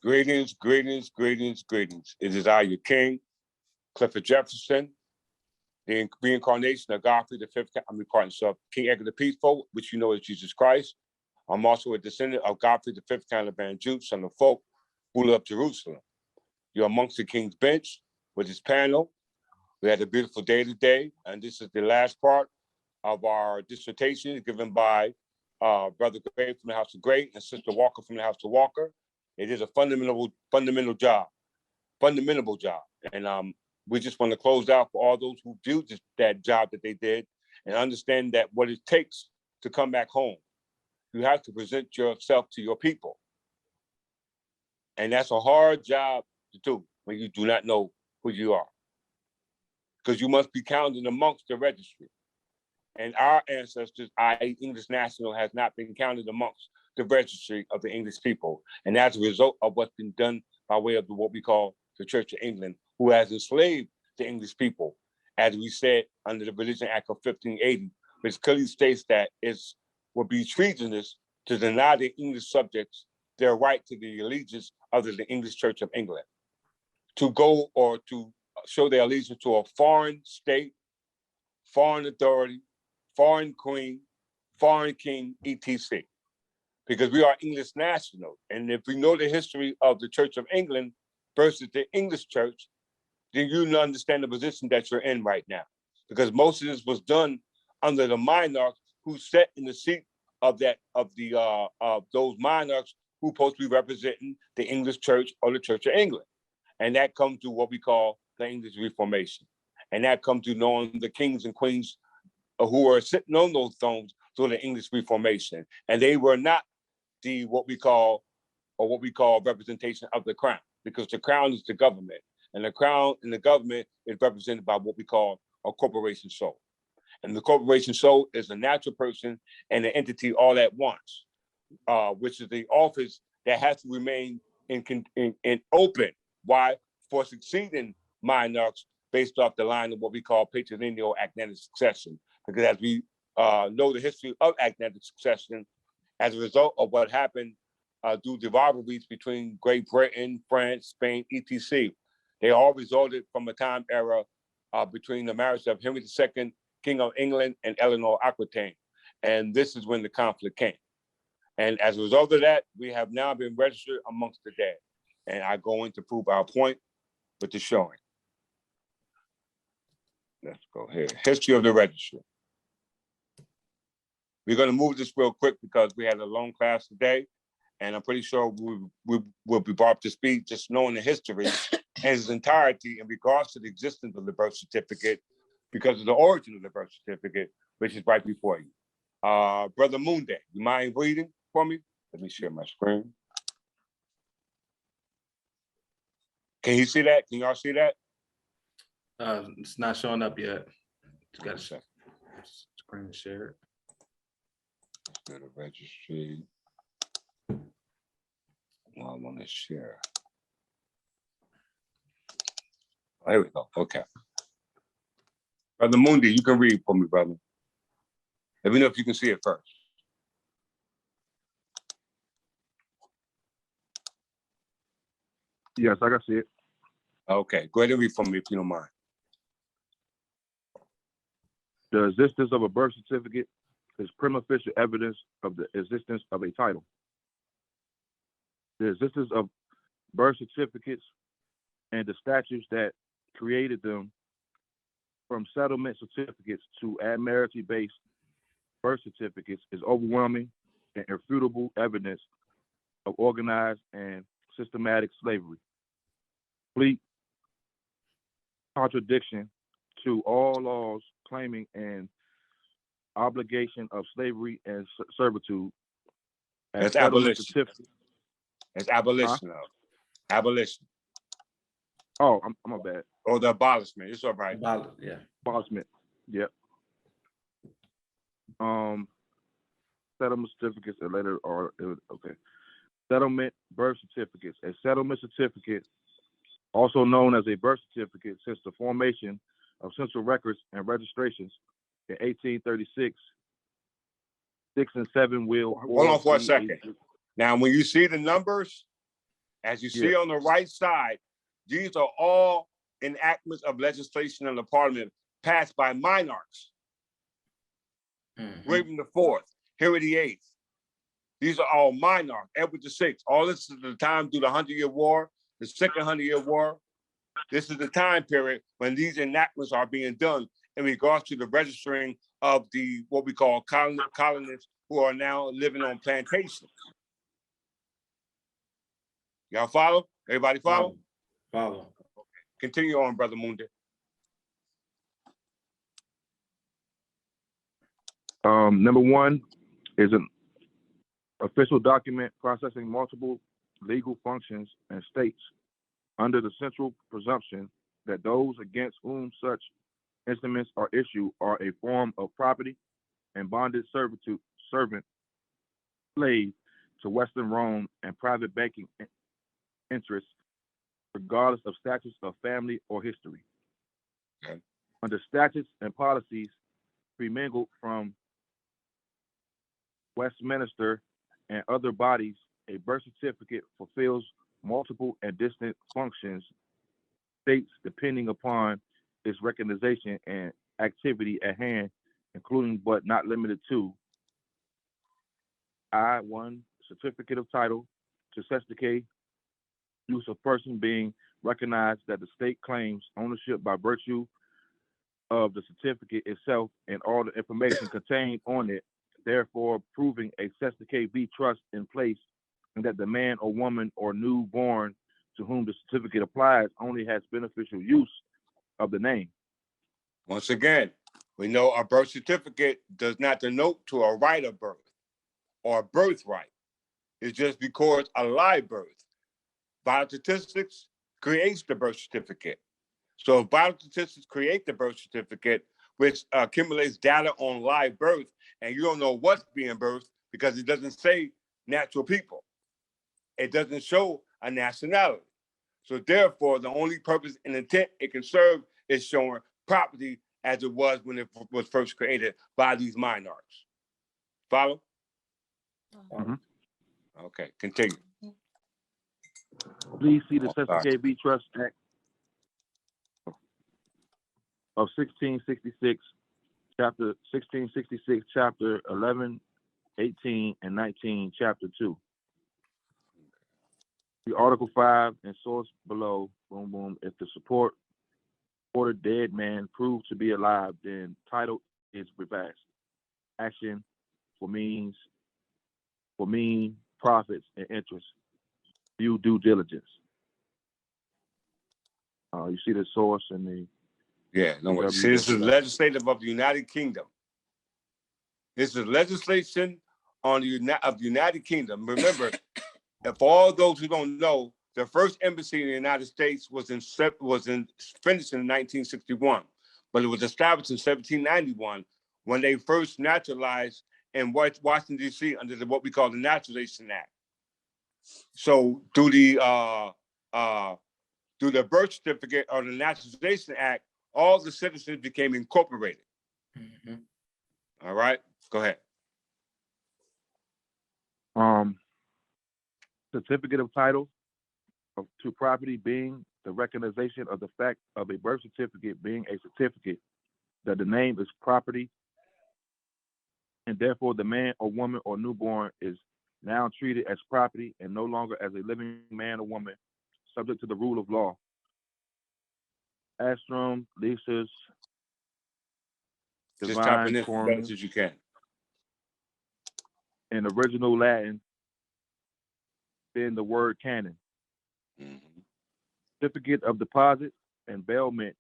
Greetings, greetings, greetings, greetings. It is I, your king, Clifford Jefferson, the reincarnation of Godfrey the Fifth, of King Edgar the Peaceful, which you know as Jesus Christ. I'm also a descendant of Godfrey the Fifth, Caliban Jew, son of folk, ruler of Jerusalem. You're amongst the King's Bench with his panel. We had a beautiful day today, and this is the last part of our dissertation given by Brother Gray from the House of Gray and Sister Walker from the House of Walker. It is a fundamental job. And we just want to close out for all those who do that job that they did and understand that what it takes to come back home, you have to present yourself to your people. And that's a hard job to do when you do not know who you are, because you must be counted amongst the registry. And our ancestors, i.e. English National, has not been counted amongst the registry of the English people. And as a result of what's been done by way of what we call the Church of England, who has enslaved the English people, as we said under the Religion Act of 1580, which clearly states that it would be treasonous to deny the English subjects their right to the allegiance of the English Church of England, to go or to show their allegiance to a foreign state, foreign authority, foreign queen, foreign king, etc. Because we are English national. And if we know the history of the Church of England versus the English Church, then you understand the position that you're in right now. Because most of this was done under the monarchs who sat in the seat of those monarchs who supposed to be representing the English Church or the Church of England. And that comes to what we call the English Reformation. And that comes to knowing the kings and queens who are sitting on those thrones through the English Reformation. And they were not what we call representation of the crown, because the crown is the government, and the crown and the government is represented by what we call a corporation soul. And the corporation soul is a natural person and an entity all at once, which is the office that has to remain in open. Why? For succeeding monarchs based off the line of what we call patrilineal agnatic succession. Because as we know the history of agnatic succession, as a result of what happened due to rivalries between Great Britain, France, Spain, etc., they all resulted from a time era between the marriage of Henry II, King of England, and Eleanor Aquitaine. And this is when the conflict came. And as a result of that, we have now been registered amongst the dead. And I'm going to prove our point with the showing. Let's go here. History of the registry. We're going to move this real quick because we had a long class today, and I'm pretty sure we will be brought up to speed just knowing the history in its entirety in regards to the existence of the birth certificate, because of the origin of the birth certificate, which is right before you. Brother Moonday, you mind reading for me? Let me share my screen. Can you see that? Can y'all see that? It's not showing up yet. Just got to screen share it. Go to registry. Well, I want to share. Oh, here we go. Okay. Brother Mundi, you can read for me, brother. Let me know if you can see it first. Yes, I can see it. Okay, go ahead and read for me if you don't mind. The existence of a birth certificate is prima facie evidence of the existence of a title. The existence of birth certificates and the statutes that created them, from settlement certificates to admiralty-based birth certificates, is overwhelming and irrefutable evidence of organized and systematic slavery. Complete contradiction to all laws claiming an obligation of slavery and servitude. That's abolition. It's abolition. Huh? Abolition. Oh, I'm bad. Or the abolishment. It's all right. Yeah. Abolishment. Yep. Settlement certificates and later are okay. Settlement birth certificates. A settlement certificate, also known as a birth certificate, since the formation of central records and registrations in 1836, 6 and 7 will. Hold on for a second. Now, when you see the numbers, As you see on the right side, these are all enactments of legislation in the parliament passed by monarchs. William IV, Henry VIII. These are all monarchs. Edward VI. All this is the time through the 100-Year War, the Second 100-Year War. This is the time period when these enactments are being done in regards to the registering of the what we call colonists who are now living on plantations. Y'all follow? Everybody follow? Follow. Continue on, Brother Mundi. Number one is an official document processing multiple legal functions and states under the central presumption that those against whom such instruments are issued are a form of property and bonded servant, slave to Western Rome and private banking interests, regardless of status of family or history. Okay. Under statutes and policies premingled from Westminster and other bodies, a birth certificate fulfills multiple and distinct functions, states depending upon its recognition and activity at hand, including but not limited to I-1, certificate of title, to certificate use of person being recognized that the state claims ownership by virtue of the certificate itself and all the information contained on it, therefore proving a certificate be trust in place, and that the man or woman or newborn to whom the certificate applies only has beneficial use of the name. Once again, we know a birth certificate does not denote to a right of birth or a birthright. It just records a live birth. Vital statistics creates the birth certificate. So if vital statistics create the birth certificate, which accumulates data on live birth, and you don't know what's being birthed because it doesn't say natural people. It doesn't show a nationality. So therefore, the only purpose and intent it can serve is showing property as it was when it was first created by these monarchs. Follow? Mhm. Okay, continue. Please see the Certificate B Trust Act of 1666, chapter 1666, chapter 11, 18, and 19, chapter 2. The Article 5 and source below, boom, boom. If the supported dead man proved to be alive, then title is reversed. Action for mean profits and interest. View due diligence. You see the source and the Yeah, no worries. See, this is legislative of the United Kingdom. This is legislation on the United Kingdom. Remember, and for all those who don't know, the first embassy in the United States was finished in 1961, but it was established in 1791 when they first naturalized in Washington, D.C. under what we call the Naturalization Act. So through the birth certificate or the Naturalization Act, all the citizens became incorporated. All right, go ahead. Certificate of title to property being the recognition of the fact of a birth certificate being a certificate that the name is property, and therefore the man or woman or newborn is now treated as property and no longer as a living man or woman subject to the rule of law. Astrum, Lisa's, Just type in divine as best as you can. In original Latin, then the word canon. Certificate of deposit and bailment,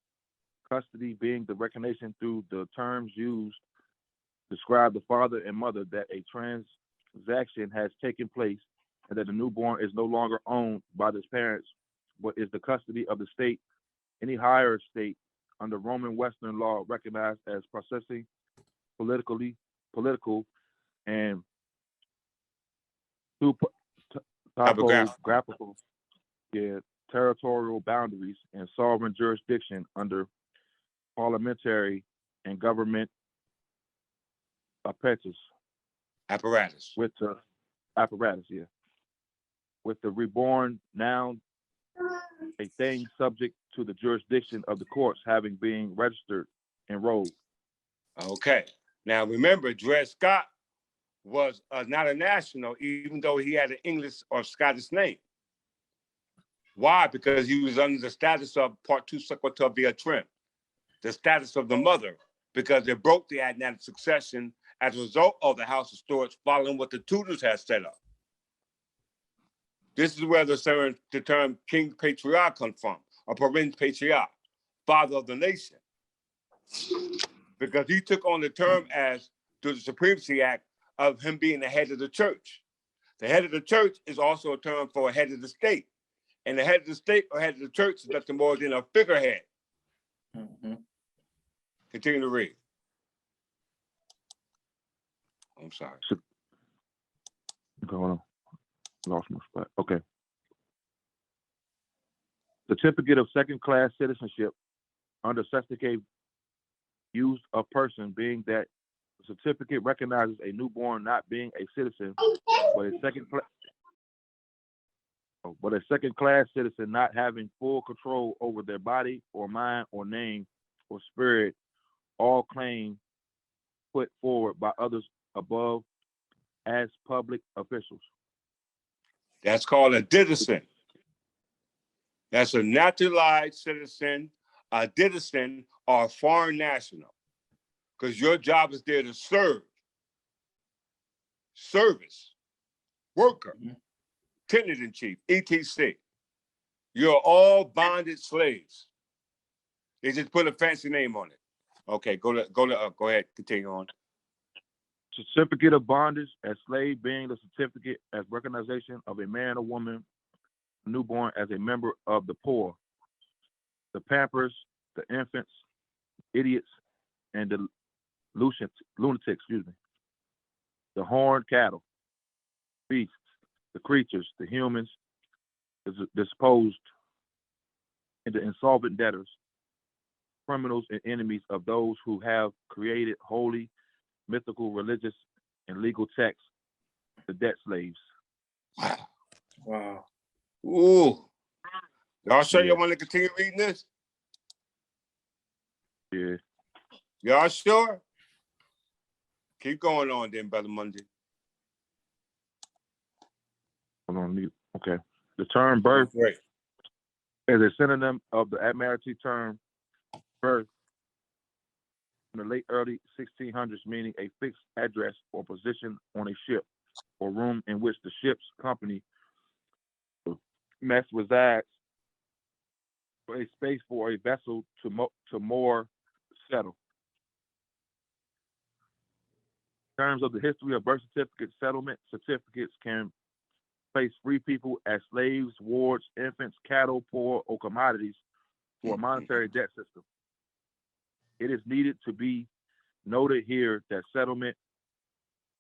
custody being the recognition through the terms used describe the father and mother that a transaction has taken place and that the newborn is no longer owned by his parents, but is the custody of the state, any higher state under Roman Western law recognized as processing political and topographical, territorial boundaries and sovereign jurisdiction under parliamentary and government apparatus. Apparatus. With apparatus, yeah. with the reborn now a thing subject to the jurisdiction of the courts having been registered, enrolled. Okay. Now remember, Dred Scott was not a national, even though he had an English or Scottish name. Why? Because he was under the status of Part 2 Sequitur via Trim, the status of the mother, because they broke the agnatic succession as a result of the House of Stuarts following what the Tudors had set up. This is where the term King Patriarch comes from, or Prince Patriarch, father of the nation. Because he took on the term as through the Supremacy Act of him being the head of the church. The head of the church is also a term for a head of the state. And the head of the state or head of the church is nothing more than a figurehead. Mm-hmm. Continue to read. I'm sorry. Hold on. Lost my spot. Okay. Certificate of second-class citizenship under certificate used of person being that the certificate recognizes a newborn not being a citizen, but a second-class citizen not having full control over their body or mind or name or spirit, all claim put forward by others above as public officials. That's called a citizen. That's a naturalized citizen, a citizen, or a foreign national. Because your job is there to serve, service, worker, tenant in chief, etc. You're all bonded slaves. They just put a fancy name on it. Okay, go ahead, continue on. Certificate of bondage as slave being the certificate as recognition of a man or woman newborn as a member of the poor, the pampers, the infants, idiots, and the lunatics, the horned cattle, beasts, the creatures, the humans, disposed, and the insolvent debtors, criminals and enemies of those who have created holy, mythical, religious, and legal texts, the debt slaves. Wow. Wow. Ooh. Y'all sure Yeah. you want to continue reading this? Yeah. Y'all sure? Keep going on then, Brother Monday. Hold on, mute. Okay. The term birth Great. is a synonym of the Admiralty term birth in the late early 1600s, meaning a fixed address or position on a ship or room in which the ship's company mess resides, for a space for a vessel to moor, settle. In terms of the history of birth certificates, settlement certificates can place free people as slaves, wards, infants, cattle, poor, or commodities for a monetary debt system. It is needed to be noted here that settlement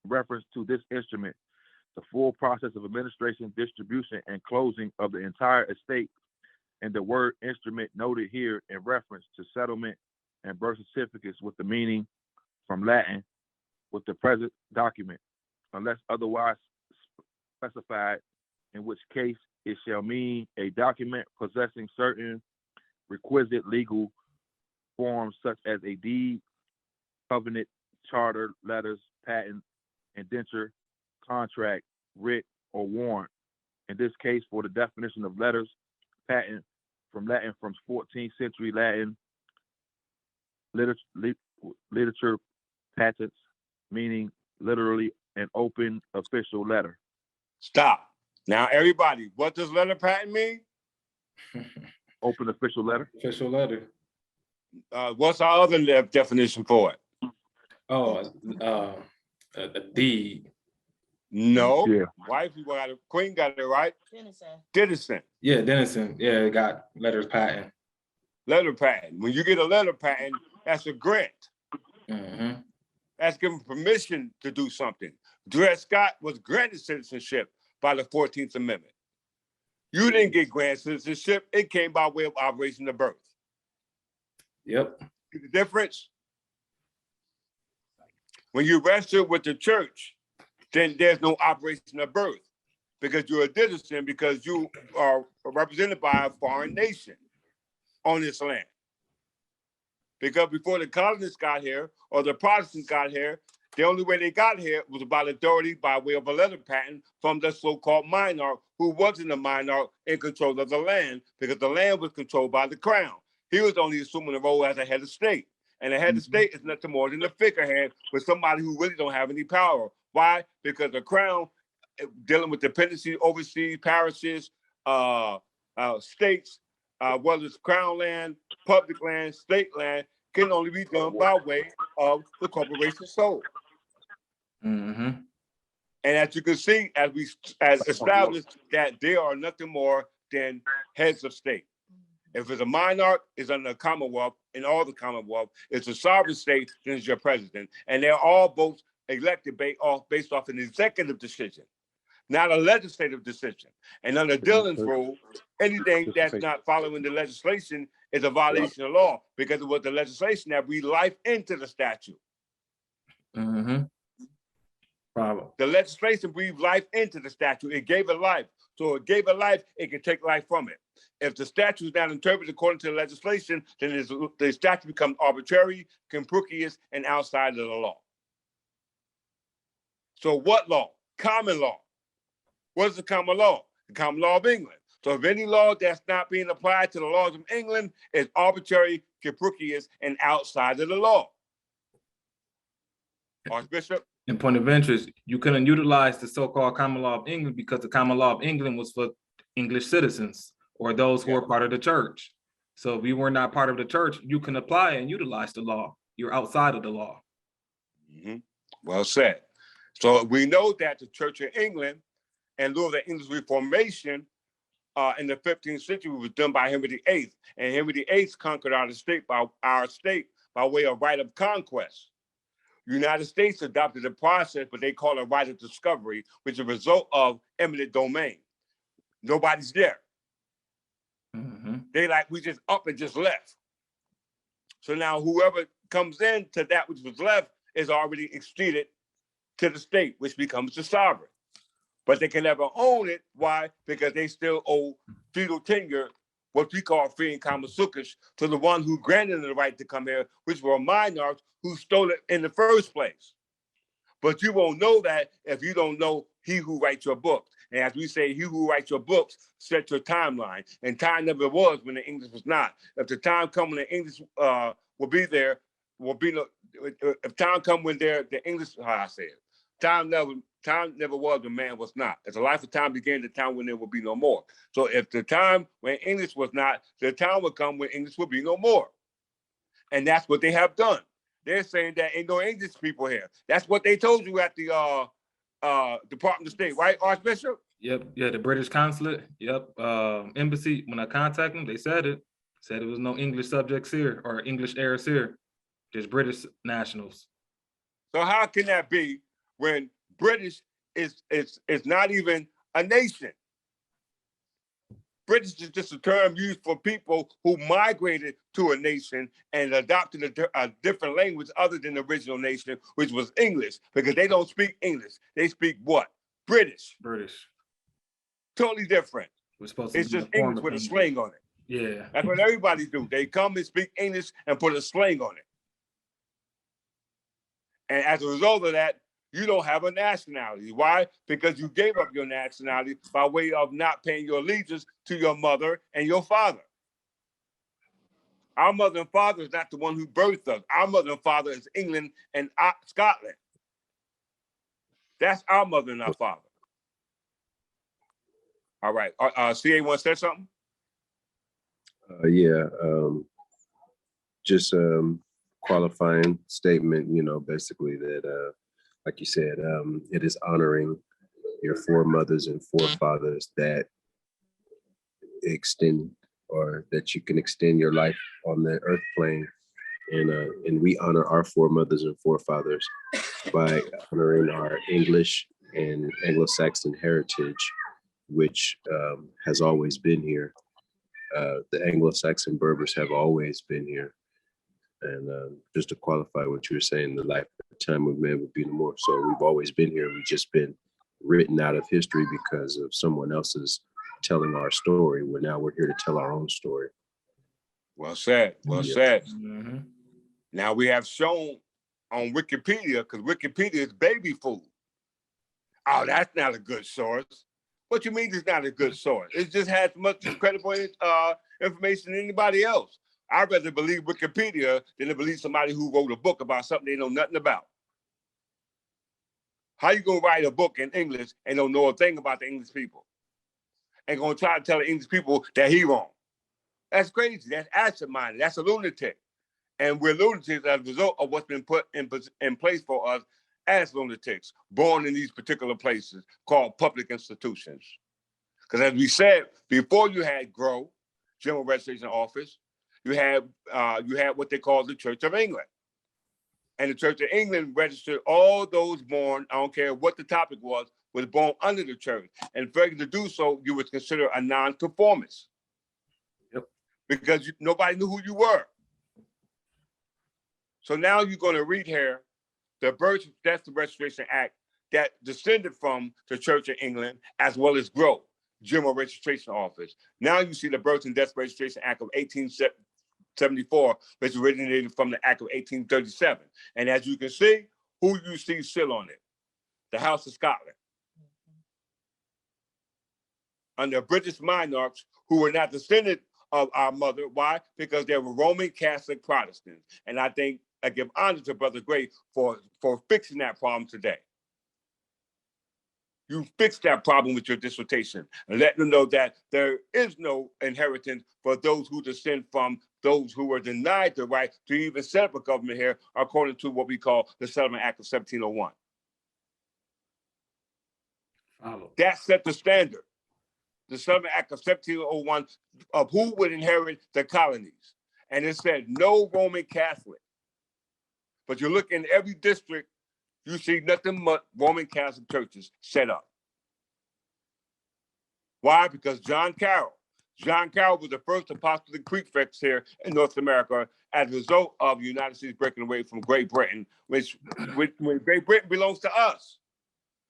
reference to this instrument, the full process of administration, distribution, and closing of the entire estate, and the word instrument noted here in reference to settlement and birth certificates with the meaning from Latin with the present document, unless otherwise specified, in which case it shall mean a document possessing certain requisite legal forms such as a deed, covenant, charter, letters, patent, indenture, contract, writ, or warrant. In this case, for the definition of letters, patent, from Latin, from 14th century Latin, literature, patents, meaning literally an open official letter. Stop. Now, everybody, what does letter patent mean? Open official letter. Official letter. What's our other definition for it? Oh, a deed. No. Yeah. Wife, Queen got it right. Citizen. Yeah, Denison. Yeah, it got letters patent. Letter patent. When you get a letter patent, that's a grant. Mm-hmm. That's given permission to do something. Dred Scott was granted citizenship by the 14th Amendment. You didn't get granted citizenship. It came by way of operation of birth. Yep. See the difference? When you register with the church, then there's no operation of birth because you're a citizen, because you are represented by a foreign nation on this land. Because before the colonists got here or the Protestants got here, the only way they got here was by authority by way of a letter patent from the so-called monarch, who wasn't a monarch in control of the land, because the land was controlled by the crown. He was only assuming the role as a head of state. And the head of state is nothing more than a figurehead with somebody who really don't have any power. Why? Because the crown, dealing with dependency, overseas parishes, states, whether it's crown land, public land, state land, can only be done by way of the corporation soul. Mm-hmm. And as you can see, as established, that they are nothing more than heads of state. If it's a monarch, it's under a commonwealth, in all the commonwealth. It's a sovereign state, then it's your president. And they're all both elected based off an executive decision, not a legislative decision. And under Dillon's rule, anything that's not following the legislation is a violation of law, because it was the legislation that breathed life into the statute. Mm-hmm. Bravo. The legislation breathed life into the statute. It gave it life. So it gave it life, it can take life from it. If the statute is not interpreted according to the legislation, then the statute becomes arbitrary, capricious, and outside of the law. So what law? Common law. What is the common law? The common law of England. So if any law that's not being applied to the laws of England is arbitrary, capricious, and outside of the law. Archbishop? In point of interest, you couldn't utilize the so-called common law of England because the common law of England was for English citizens or those who were part of the church. So if you were not part of the church, you can apply and utilize the law. You're outside of the law. Mm-hmm. Well said. So we know that the Church of England, in lieu of the English Reformation in the 15th century, was done by Henry VIII. And Henry VIII conquered our state by way of right of conquest. United States adopted the process, but they call it right of discovery, which is a result of eminent domain. Nobody's there. Mm-hmm. They like, we just up and just left. So now whoever comes in to that which was left is already exceeded to the state, which becomes the sovereign. But they can never own it. Why? Because they still owe feudal tenure, what we call free and common succus, to the one who granted them the right to come here, which were monarchs who stole it in the first place. But you won't know that if you don't know he who writes your books. And as we say, he who writes your books sets your timeline. And time never was when the English was not. If the time comes when the English will be there, will be no. If time comes when the English, how I say it, time never was when man was not. As the life of time began, the time when there will be no more. So if the time when English was not, the time will come when English will be no more. And that's what they have done. They're saying that ain't no English people here. That's what they told you at the Department of State, right, Archbishop? Yep. Yeah, the British consulate. Yep. Embassy. When I contacted them, they said it. Said it was no English subjects here or English heirs here. Just British nationals. So how can that be when British is not even a nation? British is just a term used for people who migrated to a nation and adopted a different language other than the original nation, which was English, because they don't speak English. They speak what? British. British. Totally different. We're supposed It's to just English with a slang on it. Yeah. That's what everybody do. They come and speak English and put a slang on it. And as a result of that, you don't have a nationality. Why? Because you gave up your nationality by way of not paying your allegiance to your mother and your father. Our mother and father is not the one who birthed us. Our mother and father is England and Scotland. That's our mother and our father. All right. CA want to say something? Just qualifying statement, basically that, like you said, it is honoring your foremothers and forefathers that extend, or that you can extend your life on the earth plane. And we honor our foremothers and forefathers by honoring our English and Anglo-Saxon heritage, which has always been here. The Anglo-Saxon Berbers have always been here. And just to qualify what you were saying, the lifetime of man would be no more. So we've always been here. We've just been written out of history because of someone else's telling our story. Now we're here to tell our own story. Well said. Well Yeah. said. Mm-hmm. Now we have shown on Wikipedia, because Wikipedia is baby food. Oh, that's not a good source. What you mean it's not a good source? It just has much credible information than anybody else. I'd rather believe Wikipedia than to believe somebody who wrote a book about something they know nothing about. How you gonna write a book in English and don't know a thing about the English people? And gonna try to tell the English people that he wrong? That's crazy. That's absent-minded. That's a lunatic. And we're lunatics as a result of what's been put in place for us as lunatics, born in these particular places called public institutions. Because as we said, before you had GROW, General Registration Office, you had what they call the Church of England. And the Church of England registered all those born, I don't care what the topic was born under the church. And for you to do so, you would consider a non-conformist. Yep. Because nobody knew who you were. So now you're going to read here the Birth, Death, and Registration Act that descended from the Church of England, as well as GROW, General Registration Office. Now you see the Birth and Death Registration Act of 1874, which originated from the Act of 1837. And as you can see, who you see still on it? The House of Scotland. Under British monarchs who were not descended of our mother. Why? Because they were Roman Catholic Protestants. And I think I give honor to Brother Gray for fixing that problem today. You fixed that problem with your dissertation and let them know that there is no inheritance for those who descend from those who were denied the right to even set up a government here, according to what we call the Settlement Act of 1701. That set the standard. The Settlement Act of 1701 of who would inherit the colonies. And it said no Roman Catholic. But you look in every district, you see nothing but Roman Catholic churches set up. Why? Because John Carroll was the first apostolic prefect here in North America as a result of the United States breaking away from Great Britain, which when Great Britain belongs to us.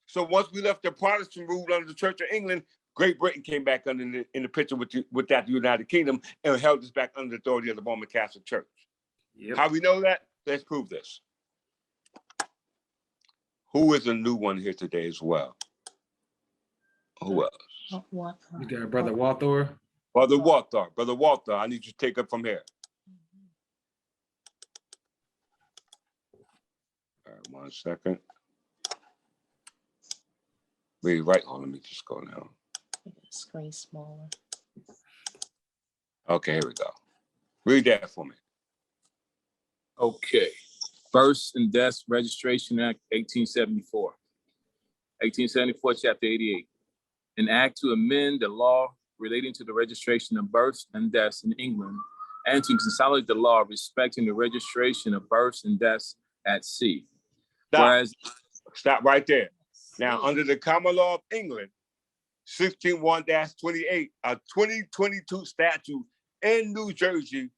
So once we left the Protestant rule under the Church of England, Great Britain came back in the picture with that United Kingdom and held us back under the authority of the Roman Catholic Church. Yep. How we know that? Let's prove this. Who is a new one here today as well? Who else? You got Brother Walther. Brother Walther, I need you to take it from here. All right, 1 second. Read right on, let me just go now. Screen smaller. Okay, here we go. Read that for me. Okay. Births and Deaths Registration Act, 1874. 1874, Chapter 88. An act to amend the law relating to the registration of births and deaths in England and to consolidate the law respecting the registration of births and deaths at sea. Stop right there. Now, under the common law of England, 16-1-28, a 2022 statute in New Jersey,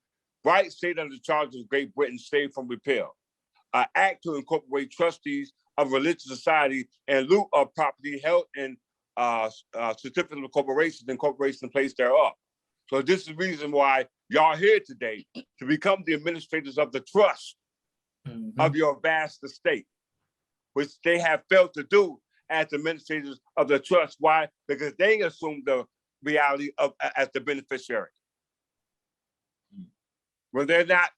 right state under the charge of Great Britain, saved from repeal. An act to incorporate trustees of religious society in lieu of property held in certificate of corporations and corporation place thereof. So this is the reason why y'all here today, to become the administrators of the trust of your vast estate, which they have failed to do as administrators of the trust. Why? Because they assume the reality of as the beneficiary. When they're not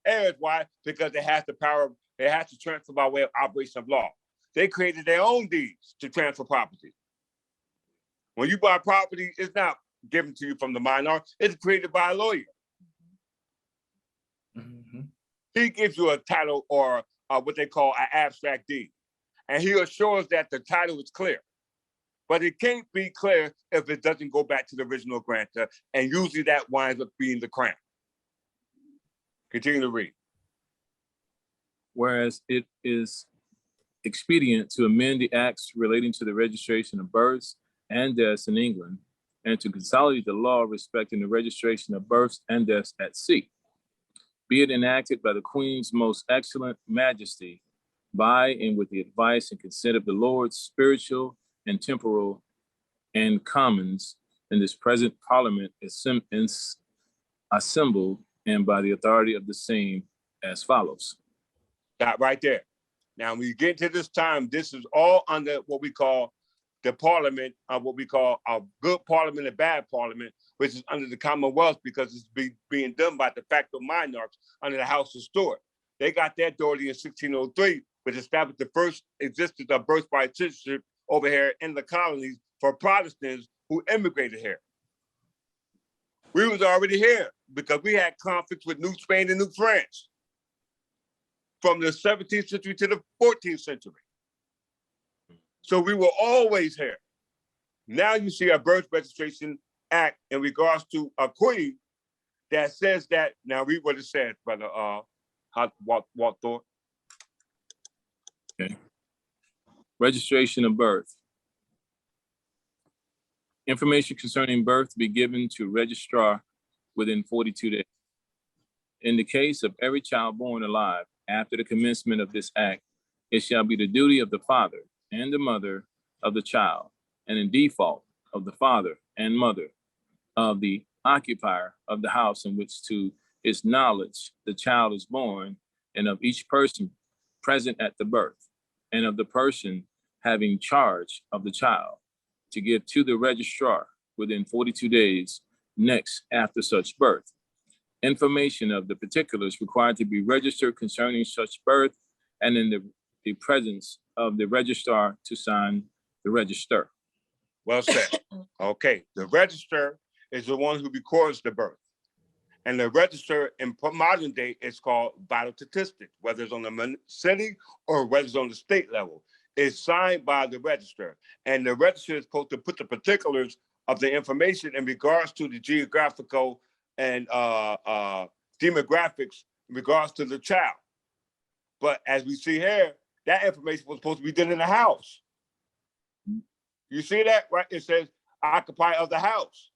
heirs, why? Because they have the power, they have to transfer by way of operation of law. They created their own deeds to transfer property. When you buy property, it's not given to you from the minor, it's created by a lawyer. Mm-hmm. He gives you a title or what they call an abstract deed. And he assures that the title is clear. But it can't be clear if it doesn't go back to the original grantor, and usually that winds up being the crown. Continue to read. Whereas it is expedient to amend the acts relating to the registration of births and deaths in England and to consolidate the law respecting the registration of births and deaths at sea. Be it enacted by the Queen's most excellent majesty, by and with the advice and consent of the Lords spiritual and temporal and commons in this present parliament is assembled and by the authority of the same as follows. Stop right there. Now, when you get to this time, this is all under what we call the parliament of what we call a good parliament and bad parliament, which is under the Commonwealth because it's being done by de facto monarchs under the House of Stuart. They got their authority in 1603, which established the first existence of birthright citizenship over here in the colonies for Protestants who immigrated here. We was already here because we had conflicts with New Spain and New France from the 17th century to the 14th century. So we were always here. Now you see a birth registration act in regards to a queen that says that, now read what it says, brother, Walt Thorpe. Okay. Registration of birth. Information concerning birth to be given to registrar within 42 days. In the case of every child born alive after the commencement of this act, it shall be the duty of the father and the mother of the child, and in default of the father and mother of the occupier of the house in which to his knowledge the child is born, and of each person present at the birth, and of the person having charge of the child, to give to the registrar within 42 days next after such birth information of the particulars required to be registered concerning such birth, and in the presence of the registrar to sign the register. Well said. Okay, the register is the one who records the birth. And the register in modern day is called vital statistics, whether it's on the city or whether it's on the state level. It's signed by the register. And the register is supposed to put the particulars of the information in regards to the geographical and demographics in regards to the child. But as we see here, that information was supposed to be done in the house. You see that, right? It says occupy of the house.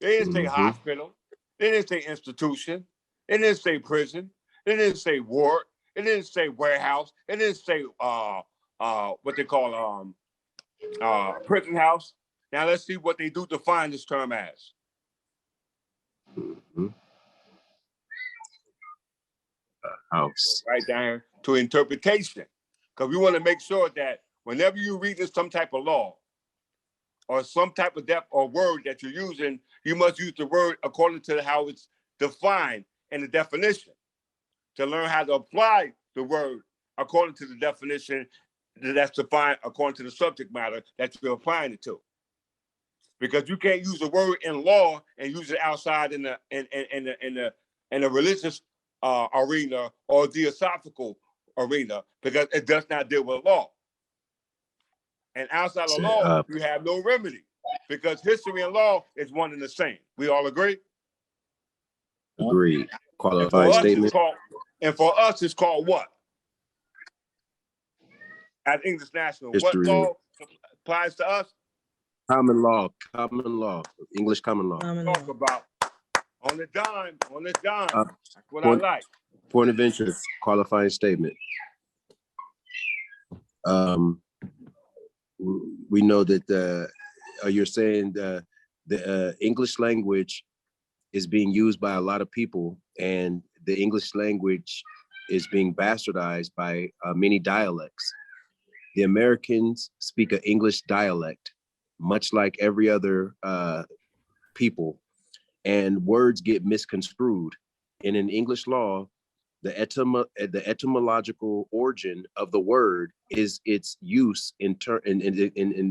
They didn't say hospital. They didn't say institution. It didn't say prison. It didn't say ward. It didn't say warehouse. It didn't say what they call prison house. Now let's see what they do define this term as. House. Right down here to interpretation, because we want to make sure that whenever you read some type of law or some type of depth or word that you're using, you must use the word according to how it's defined in the definition to learn how to apply the word according to the definition that's defined according to the subject matter that you're applying it to. Because you can't use the word in law and use it outside in the religious arena or theosophical arena, because it does not deal with law. And outside of law, you have no remedy, because history and law is one and the same. We all agree? Agreed. Qualified statement. And for us, it's called what? At English National, History. what law applies to us? Common law, English common law. Talk about on the dime. That's what I like. Point of interest, qualifying statement. We know that you're saying the English language is being used by a lot of people, and the English language is being bastardized by many dialects. The Americans speak an English dialect, much like every other people, and words get misconstrued. And in English law, the etymological origin of the word is its use in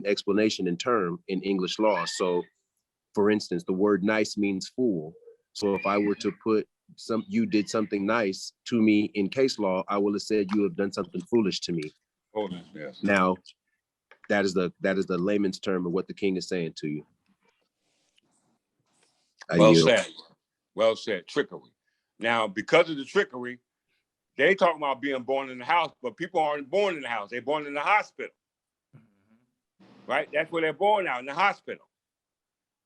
explanation in term in English law. So, for instance, the word nice means fool. So if I were to put you did something nice to me in case law, I will have said you have done something foolish to me. Yes. Now, that is the layman's term of what the king is saying to you. Well said. Well said. Trickery. Now, because of the trickery, they talking about being born in the house, but people aren't born in the house. They're born in the hospital. Right? That's where they're born now, in the hospital.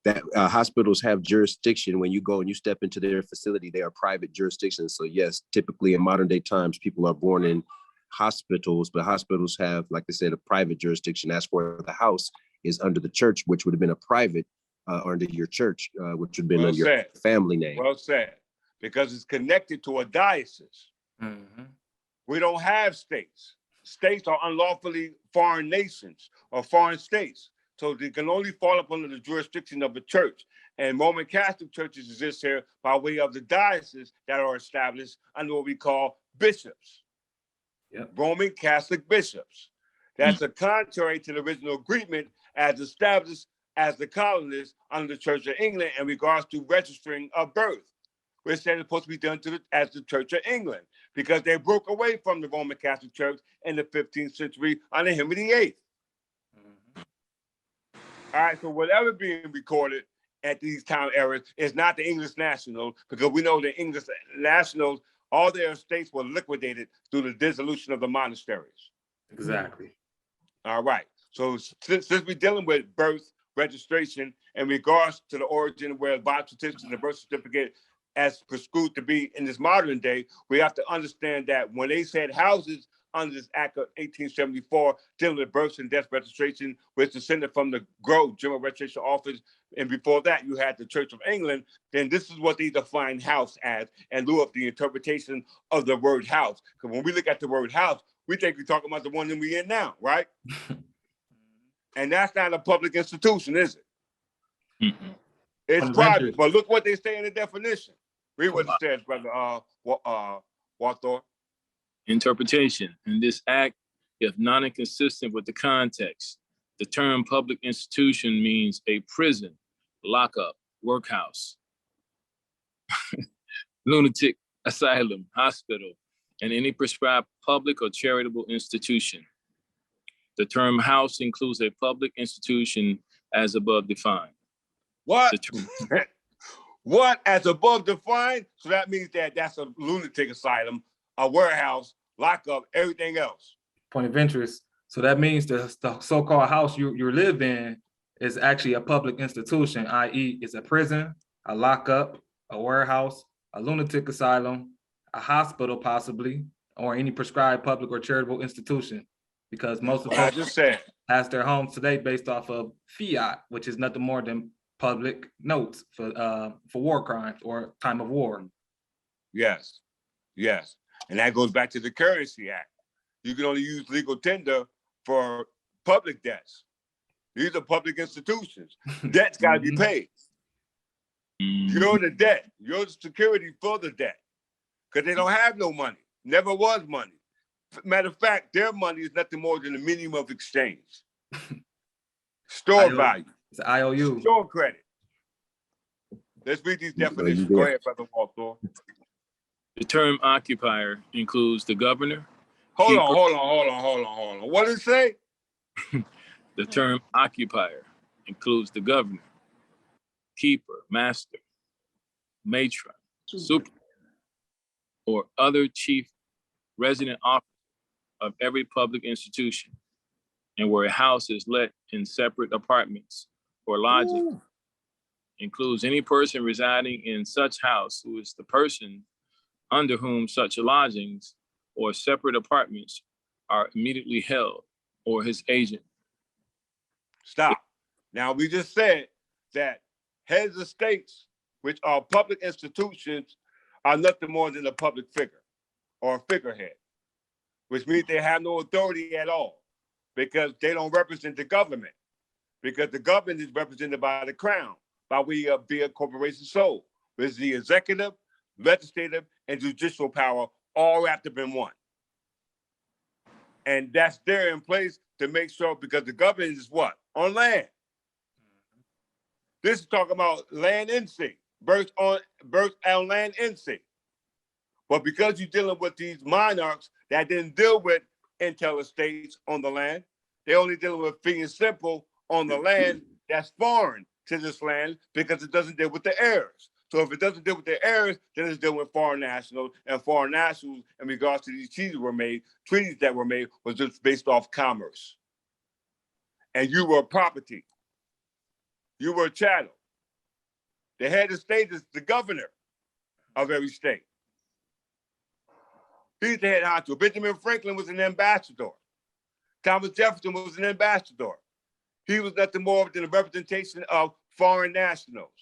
That hospitals have jurisdiction. When you go and you step into their facility, they are private jurisdictions. So yes, typically in modern day times, people are born in hospitals, but hospitals have, like they said, a private jurisdiction. As for the house is under the church, which would have been a private under your church, which would have been Well under your said. family name. Well said, because it's connected to a diocese. Mhm. We don't have states. States are unlawfully foreign nations or foreign states. So they can only fall up under the jurisdiction of the church. And Roman Catholic churches exist here by way of the dioceses that are established under what we call bishops. Yep. Roman Catholic bishops. That's a contrary to the original agreement as established as the colonists under the Church of England in regards to registering of birth, which said it's supposed to be done as the Church of England, because they broke away from the Roman Catholic Church in the 15th century under Henry VIII. All right, so whatever being recorded at these time eras is not the English national, because we know the English nationals, all their estates were liquidated through the dissolution of the monasteries. Exactly. All right, so since we're dealing with birth registration in regards to the origin where the birth certificate and the birth certificate as prescribed to be in this modern day, we have to understand that when they said houses under this Act of 1874, dealing with births and death registration, which descended from the GRO, General Registration Office, and before that you had the Church of England, then this is what they define house as in lieu of the interpretation of the word house. Because when we look at the word house, we think we're talking about the one that we're in now, right? And that's not a public institution, is it? Mm-mm. It's private. But look what they say in the definition. Read what it says, Brother Walthor. Interpretation. In this act, if not inconsistent with the context, the term public institution means a prison, lockup, workhouse, lunatic asylum, hospital, and any prescribed public or charitable institution. The term house includes a public institution as above defined. What? What as above defined? So that means that that's a lunatic asylum, a warehouse, lockup, everything else. Point of interest. So that means the so-called house you live in is actually a public institution, i.e. it's a prison, a lockup, a warehouse, a lunatic asylum, a hospital possibly, or any prescribed public or charitable institution. Because most of I just said has their homes today based off of fiat, which is nothing more than public notes for war crimes or time of war. yes, yes. And that goes back to the Currency Act. You can only use legal tender for public debts. These are public institutions. Debt's got to be paid. You're the debt. You're the security for the debt. Because they don't have no money. Never was money. Matter of fact, their money is nothing more than a minimum of exchange. Store value. It's an IOU. Store credit. Let's read these definitions. Go ahead, Brother Walthor. The term occupier includes the governor. Hold on. What did it say? The term occupier includes the governor, keeper, master, matron, super, or other chief resident officer of every public institution, and where a house is let in separate apartments or lodging. Includes any person residing in such house who is the person under whom such lodgings or separate apartments are immediately held, or his agent. Stop. Now, we just said that heads of states, which are public institutions, are nothing more than a public figure or a figurehead, which means they have no authority at all because they don't represent the government, because the government is represented by the crown, by way of being a corporation soul, which is the executive, legislative, and judicial power all wrapped up in one. And that's there in place to make sure, because the government is what? On land. This is talking about land in sea, birth on land in sea. But because you're dealing with these monarchs that didn't deal with intel estates on the land, they're only dealing with fee and simple on the land that's foreign to this land because it doesn't deal with the heirs. So if it doesn't deal with the heirs, then it's dealing with foreign nationals, and foreign nationals in regards to these treaties that were made was just based off commerce. And you were property. You were a chattel. The head of state is the governor of every state. He's the head honcho. Benjamin Franklin was an ambassador. Thomas Jefferson was an ambassador. He was nothing more than a representation of foreign nationals,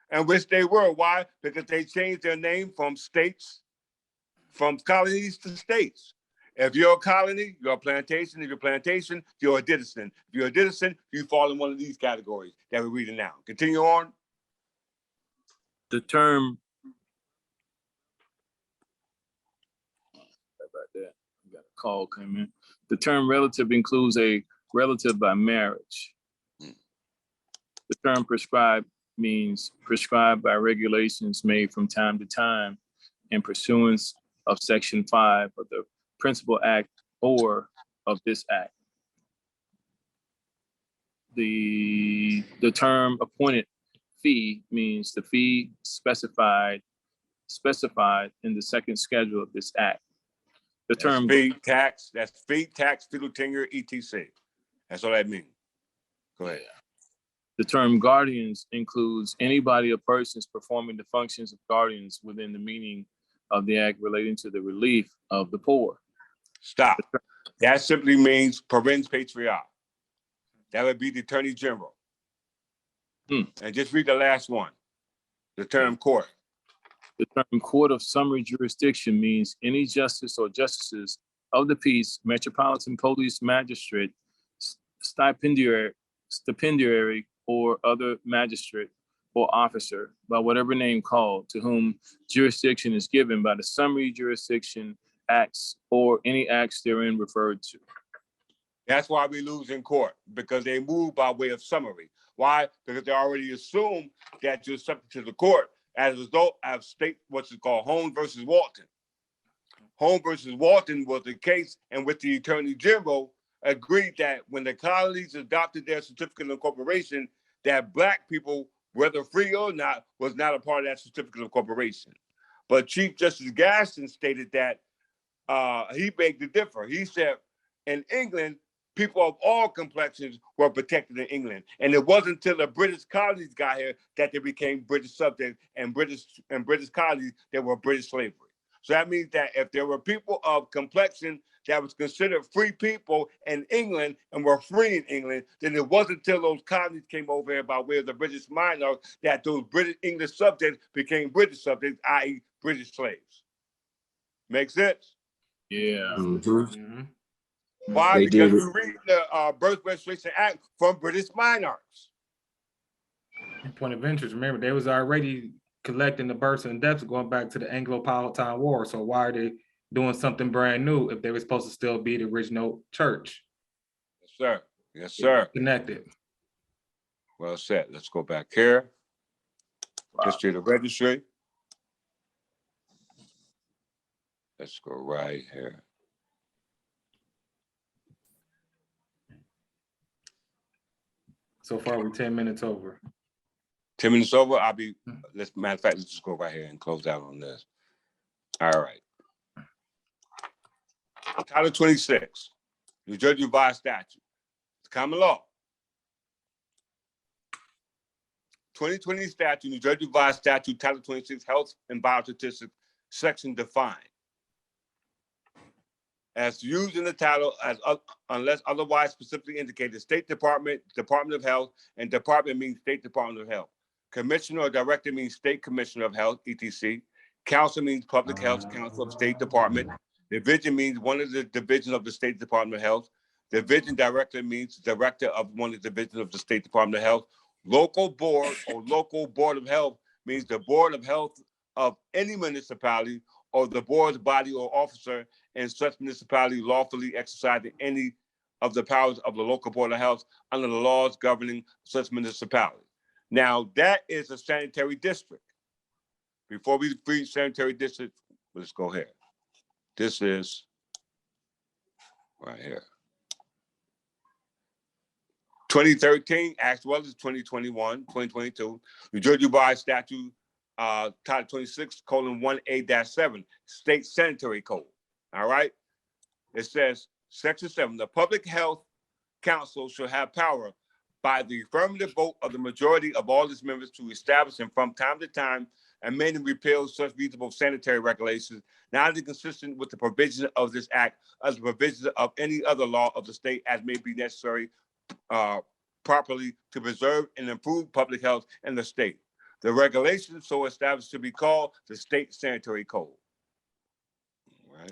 and which they were. Why? Because they changed their name from states, from colonies to states. If you're a colony, you're a plantation. If you're a plantation, you're a citizen. If you're a citizen, you fall in one of these categories that we're reading now. Continue on. The term, about that, I got a call coming in. The term relative includes a relative by marriage. The term prescribed means prescribed by regulations made from time to time in pursuance of Section 5 of the Principal Act or of this Act. The term appointed fee means the fee specified in the second schedule of this Act. The term fee, tax, that's fee, tax, feudal tenure, etc. That's all that means. Go ahead. The term guardians includes anybody or persons performing the functions of guardians within the meaning of the Act relating to the relief of the poor. Stop. That simply means parens patriae. That would be the Attorney General. And just read the last one. The term court. The term court of summary jurisdiction means any justice or justices of the peace, metropolitan police magistrate, stipendiary, or other magistrate or officer by whatever name called, to whom jurisdiction is given by the summary jurisdiction acts or any acts therein referred to. That's why we lose in court, because they move by way of summary. Why? Because they already assume that you're subject to the court as a result of state, what's it called, Holmes versus Walton. Holmes versus Walton was the case in which the Attorney General agreed that when the colonies adopted their certificate of incorporation, that Black people, whether free or not, was not a part of that certificate of incorporation. But Chief Justice Gaston stated that he begged to differ. He said, in England, people of all complexions were protected in England. And it wasn't until the British colonies got here that they became British subjects, and British colonies, they were British slavery. So that means that if there were people of complexion that was considered free people in England and were free in England, then it wasn't until those colonies came over here by way of the British minor that those British English subjects became British subjects, i.e. British slaves. Make sense? Yeah. Why? They Because did. we read the Birth Registration Act from British monarchs. Point of interest, remember, they was already collecting the births and deaths going back to the Anglo-Powhatan War. So why are they doing something brand new if they were supposed to still be the original church? Yes, sir. Yes, sir. Connected. Well said. Let's go back here. Wow. History of the registry. Let's go right here. So far, we're 10 minutes over. 10 minutes over. Matter of fact, let's just go right here and close out on this. All right. Title 26, New Jersey Revised Statute. It's common law. 2020 statute, New Jersey Revised Statute, Title 26, Health and Biostatistics, section defined. As used in the title, unless otherwise specifically indicated, State Department, Department of Health, and Department means State Department of Health. Commissioner or Director means State Commissioner of Health, etc. Council means Public Health Council of State Department. Division means one of the divisions of the State Department of Health. Division Director means Director of one of the divisions of the State Department of Health. Local Board or Local Board of Health means the Board of Health of any municipality or the board's body or officer in such municipality lawfully exercising any of the powers of the local board of health under the laws governing such municipality. Now, that is a sanitary district. Before we read sanitary district, let's go here. This is right here. 2013, as well as 2021, 2022, New Jersey Revised Statute, Title 26:1A-7, State Sanitary Code. All right. It says, Section 7, the Public Health Council shall have power by the affirmative vote of the majority of all its members to establish and from time to time amend and repeal such reasonable sanitary regulations not inconsistent with the provision of this act as the provisions of any other law of the state as may be necessary properly to preserve and improve public health in the state. The regulations so established to be called the State Sanitary Code. All right.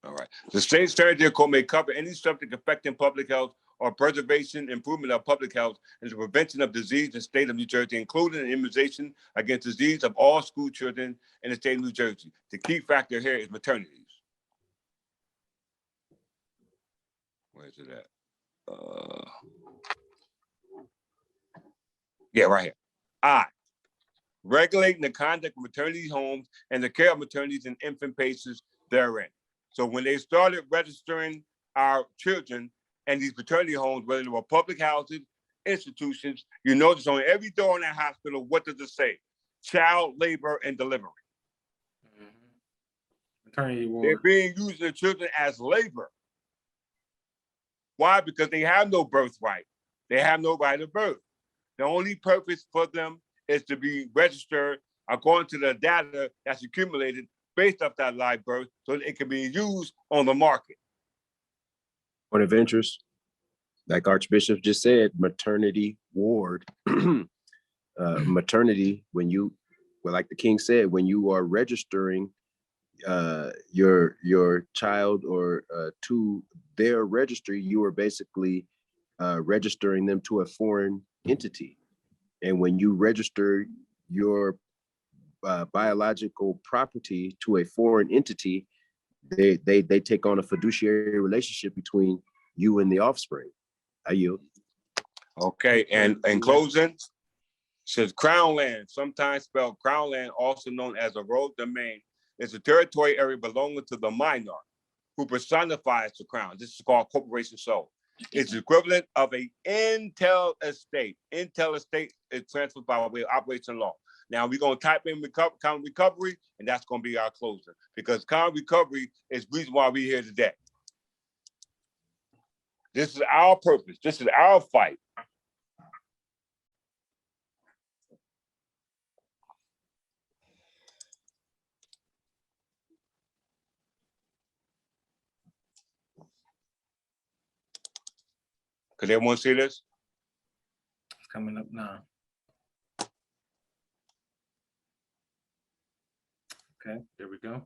All right. The State Sanitary Code may cover any subject affecting public health or preservation, improvement of public health, and the prevention of disease in the state of New Jersey, including immunization against disease of all school children in the state of New Jersey. The key factor here is maternities. Where's it at? Yeah, right here. I, regulating the conduct of maternity homes and the care of maternities and infant patients therein. So when they started registering our children and these maternity homes, whether they were public houses, institutions, you notice on every door in that hospital, what does it say? Child labor and delivery. Maternity ward. They're being used the children as labor. Why? Because they have no birthright. They have no right of birth. The only purpose for them is to be registered according to the data that's accumulated based off that live birth so that it can be used on the market. Point of interest, like Archbishop just said, maternity ward. Maternity, when you, well, like the King said, when you are registering your child or to their registry, you are basically registering them to a foreign entity. And when you register your biological property to a foreign entity, they take on a fiduciary relationship between you and the offspring. I yield. Okay, and in closing, says crown land, sometimes spelled crown land, also known as a royal domain, is a territory area belonging to the monarch who personifies the crown. This is called corporation soul. It's the equivalent of a intel estate. Intel estate is transferred by way of operation law. Now we're going to type in common recovery, and that's going to be our closer, because common recovery is the reason why we're here today. This is our purpose. This is our fight. Could everyone see this? It's coming up now. Okay, there we go.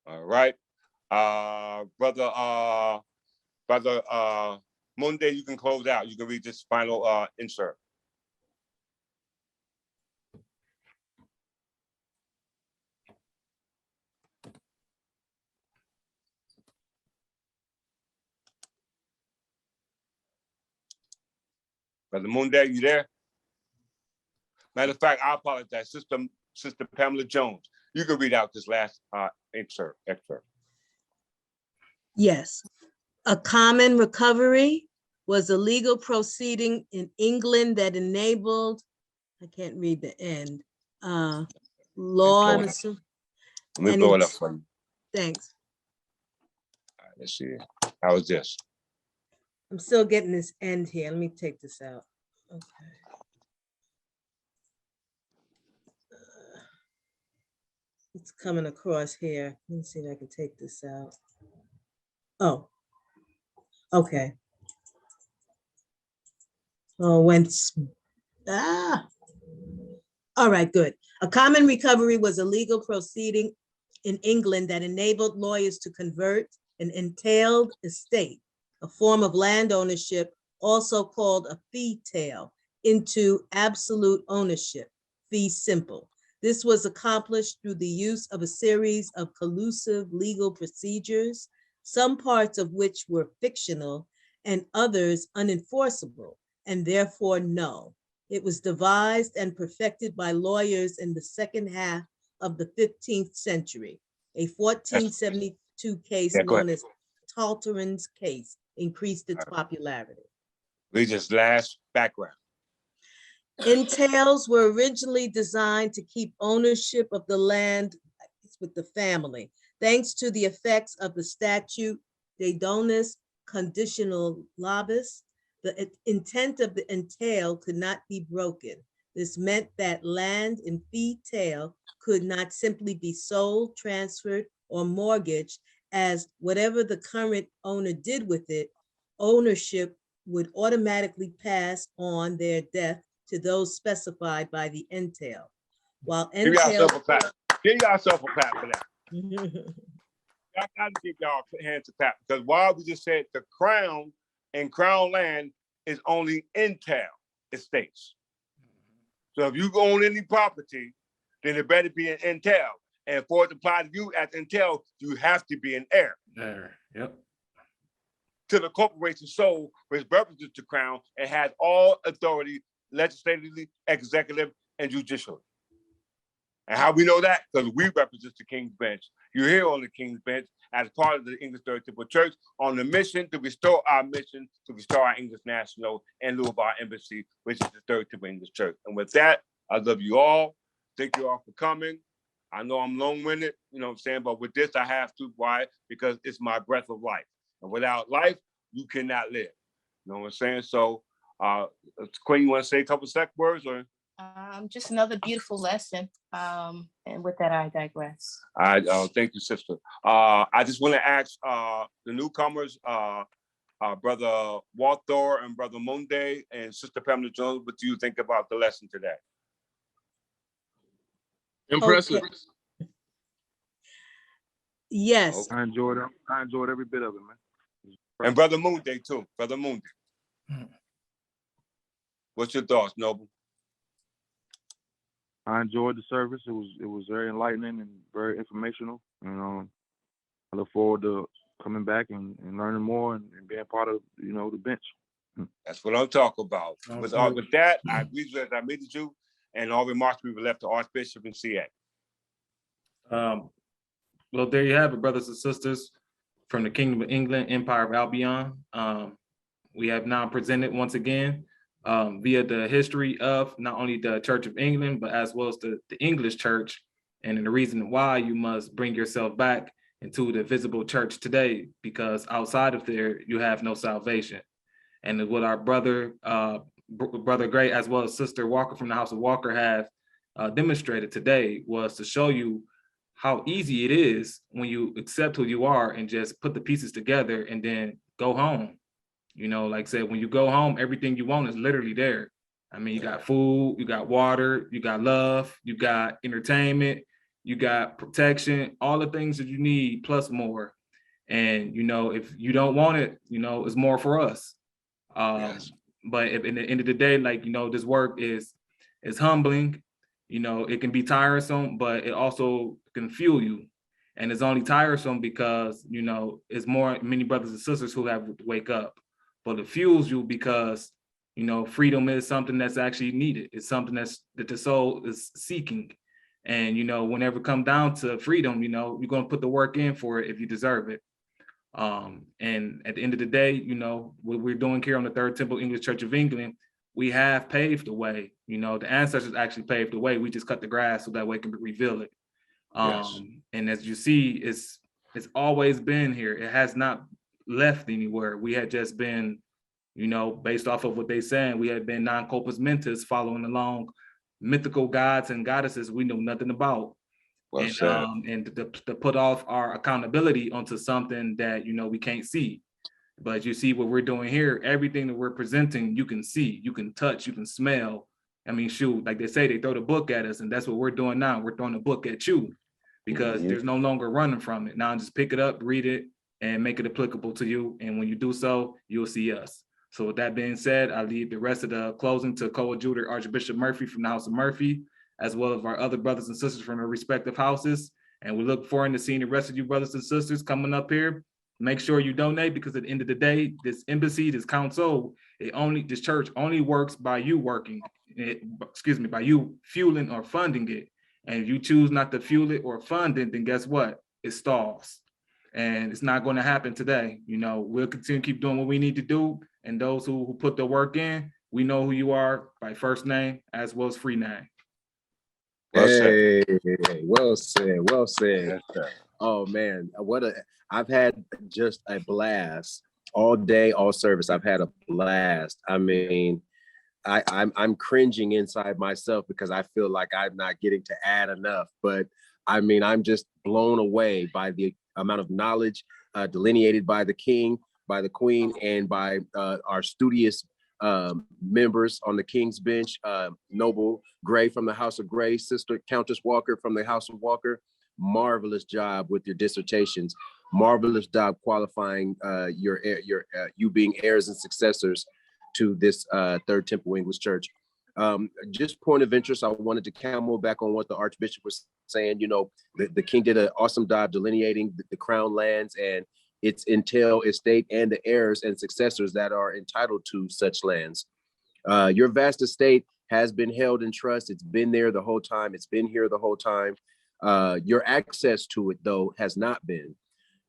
All right. Brother Monday, you can close out. You can read this final insert. Brother Monday, you there? Matter of fact, I apologize. Sister Pamela Jones, you can read out this last excerpt. Yes. A common recovery was a legal proceeding in England that enabled, I can't read the end, law. Let me blow it up for you. Thanks. All right, let's see. How is this? I'm still getting this end here. Let me take this out. Okay. It's coming across here. Let me see if I can take this out. Oh, okay. Oh, all right, good. A common recovery was a legal proceeding in England that enabled lawyers to convert an entailed estate, a form of land ownership, also called a fee tail, into absolute ownership, fee simple. This was accomplished through the use of a series of collusive legal procedures, some parts of which were fictional and others unenforceable, and therefore null. It was devised and perfected by lawyers in the second half of the 15th century. A 1472 case known as Talteran's case increased its popularity. Read this last background. Entails were originally designed to keep ownership of the land with the family. Thanks to the effects of the statute de donis conditionalibus, the intent of the entail could not be broken. This meant that land in fee tail could not simply be sold, transferred, or mortgaged, as whatever the current owner did with it, ownership would automatically pass on their death to those specified by the entail. While Give entail, yourself a clap. Give yourself a clap for that. I gotta give y'all hands a clap, because while we just said the crown and crown land is only entail estates. So if you own any property, then it better be an entail. And for it to apply to you as entail, you have to be an heir There, yep. to the corporation sold, which represents the crown and has all authority, legislatively, executive, and judicial. And how we know that? Because we represent the King's Bench. You're here on the King's Bench as part of the English Third Temple Church on the mission to restore our mission, to restore our English national in lieu of our embassy, which is the Third Temple English Church. And with that, I love you all. Thank you all for coming. I know I'm long-winded, you know what I'm saying? But with this, I have to. Why? Because it's my breath of life. And without life, you cannot live. You know what I'm saying? So, Queen, you want to say a couple of words? Or Just another beautiful lesson. And with that, I digress. Thank you, sister. I just want to ask the newcomers, Brother Walter and Brother Munde and Sister Pamela Jones, what do you think about the lesson today? Impressive. Okay. Yes, I enjoyed it. I enjoyed every bit of it, man. And Brother Munde too, Brother Munde. What's your thoughts, Noble? I enjoyed the service. It was very enlightening and very informational. And I look forward to coming back and learning more and being part of, the bench. That's what I'm talking about. With that, I agree with I meted you, and all remarks we were left to Archbishop and CA. Well, there you have it, brothers and sisters, from the Kingdom of England, Empire of Albion. We have now presented once again via the history of not only the Church of England, but as well as the English Church, and the reason why you must bring yourself back into the visible church today, because outside of there, you have no salvation. And what our brother Gray, as well as Sister Walker from the House of Walker have demonstrated today, was to show you how easy it is when you accept who you are and just put the pieces together and then go home. Like I said, when you go home, everything you want is literally there. I mean, you got food, you got water, you got love, you got entertainment, you got protection, all the things that you need plus more. And, if you don't want it, it's more for us. Yes. But if in the end of the day, this work is humbling, it can be tiresome, but it also can fuel you. And it's only tiresome because, it's many brothers and sisters who have to wake up. But it fuels you because, freedom is something that's actually needed. It's something that the soul is seeking. And, whenever it comes down to freedom, you're going to put the work in for it if you deserve it. And at the end of the day, what we're doing here on the Third Temple English Church of England, we have paved the way. The ancestors actually paved the way. We just cut the grass so that way we can reveal it. Yes. And as you see, it's always been here. It has not left anywhere. We had just been, based off of what they saying, we had been non-corpus mentis, following along mythical gods and goddesses we know nothing about. Well And to put off our accountability onto something that we can't see. But you see what we're doing here, everything that we're presenting, you can see, you can touch, you can smell. I mean, shoot, like they say, they throw the book at us, and that's what we're doing now. We're throwing the book at you because there's no longer running from it. Now just pick it up, read it, and make it applicable to you. And when you do so, you'll see us. So with that being said, I leave the rest of the closing to co-adjutor Archbishop Murphy from the House of Murphy, as well as our other brothers and sisters from their respective houses. And we look forward to seeing the rest of you brothers and sisters coming up here. Make sure you donate, because at the end of the day, this embassy, this council, this church only works by you working, by you fueling or funding it. And if you choose not to fuel it or fund it, then guess what? It stalls. And it's not going to happen today. We'll continue to keep doing what we need to do. And those who put the work in, we know who you are by first name as well as free name. Well said. Hey, well said, well said. Oh man, I've had just a blast all day, all service. I've had a blast. I mean, I'm cringing inside myself because I feel like I'm not getting to add enough. But I mean, I'm just blown away by the amount of knowledge delineated by the king, by the queen, and by our studious members on the King's Bench, Noble Gray from the House of Gray, Sister Countess Walker from the House of Walker. Marvelous job with your dissertations. Marvelous job qualifying you being heirs and successors to this Third Temple English Church. Just point of interest, I wanted to camel back on what the Archbishop was saying. You know, the king did an awesome job delineating the crown lands and its entail estate and the heirs and successors that are entitled to such lands. Your vast estate has been held in trust. It's been there the whole time. It's been here the whole time. Your access to it, though, has not been.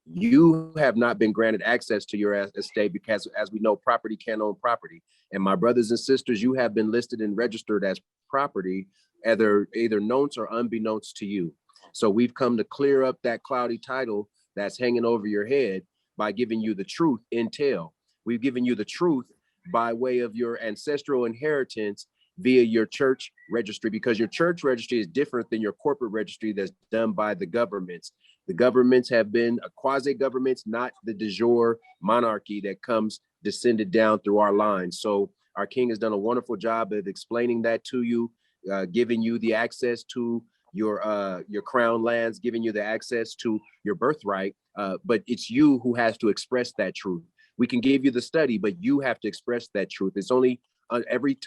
You have not been granted access to your estate because, as we know, property can't own property. And my brothers and sisters, you have been listed and registered as property, either known or unbeknownst to you. So we've come to clear up that cloudy title that's hanging over your head by giving you the truth entail. We've given you the truth by way of your ancestral inheritance via your church registry, because your church registry is different than your corporate registry that's done by the governments. The governments have been quasi-governments, not the de jure monarchy that comes descended down through our lines. So our king has done a wonderful job of explaining that to you, giving you the access to your crown lands, giving you the access to your birthright. But it's you who has to express that truth. We can give you the study, but you have to express that truth. It's only every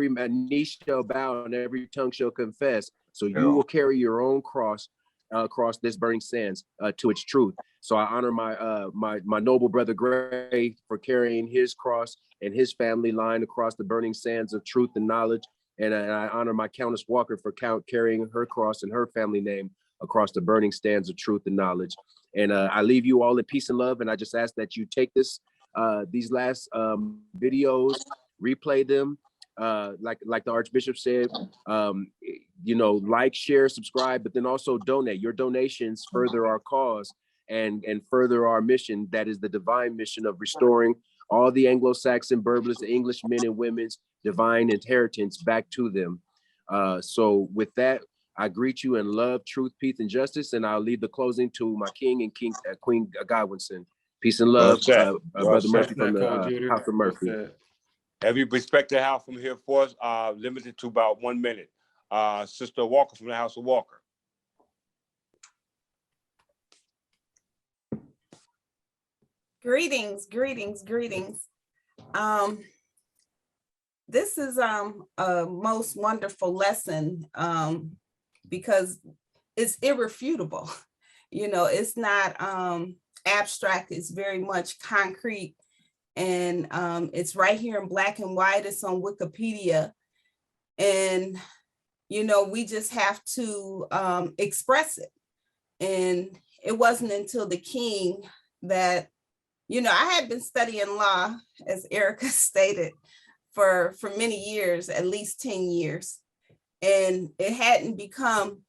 knee shall bow and every tongue shall confess. So you will carry your own cross across this burning sands to its truth. So I honor my noble brother Gray for carrying his cross and his family line across the burning sands of truth and knowledge. And I honor my Countess Walker for carrying her cross and her family name across the burning sands of truth and knowledge. And I leave you all in peace and love. And I just ask that you take these last videos, replay them, like the Archbishop said, like, share, subscribe, but then also donate. Your donations further our cause and further our mission. That is the divine mission of restoring all the Anglo-Saxon, Berbice, the English men and women's divine inheritance back to them. So with that, I greet you in love, truth, peace, and justice, and I'll leave the closing to my king and Queen Godwinson. Peace and love, Brother Murphy from the House of Murphy. Every respected house from here forth, limited to about 1 minute. Sister Walker from the House of Walker. Greetings. This is a most wonderful lesson because it's irrefutable. You know, it's not abstract, it's very much concrete. And it's right here in black and white. It's on Wikipedia. And, you know, we just have to express it. And it wasn't until the king that, you know, I had been studying law, as Erica stated, for many years, at least 10 years. And it hadn't become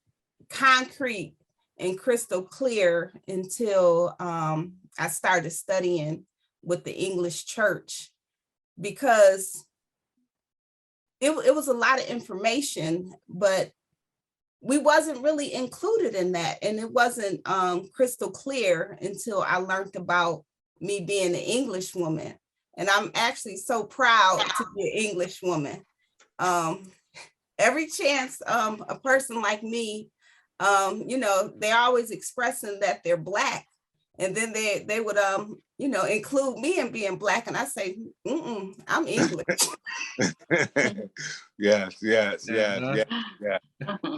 concrete and crystal clear until I started studying with the English church, because it was a lot of information, but we wasn't really included in that. And it wasn't crystal clear until I learned about me being an English woman. And I'm actually so proud to be an English woman. Every chance a person like me, you know, they're always expressing that they're Black. And then they would, you know, include me in being Black. And I say, I'm English. Yes. And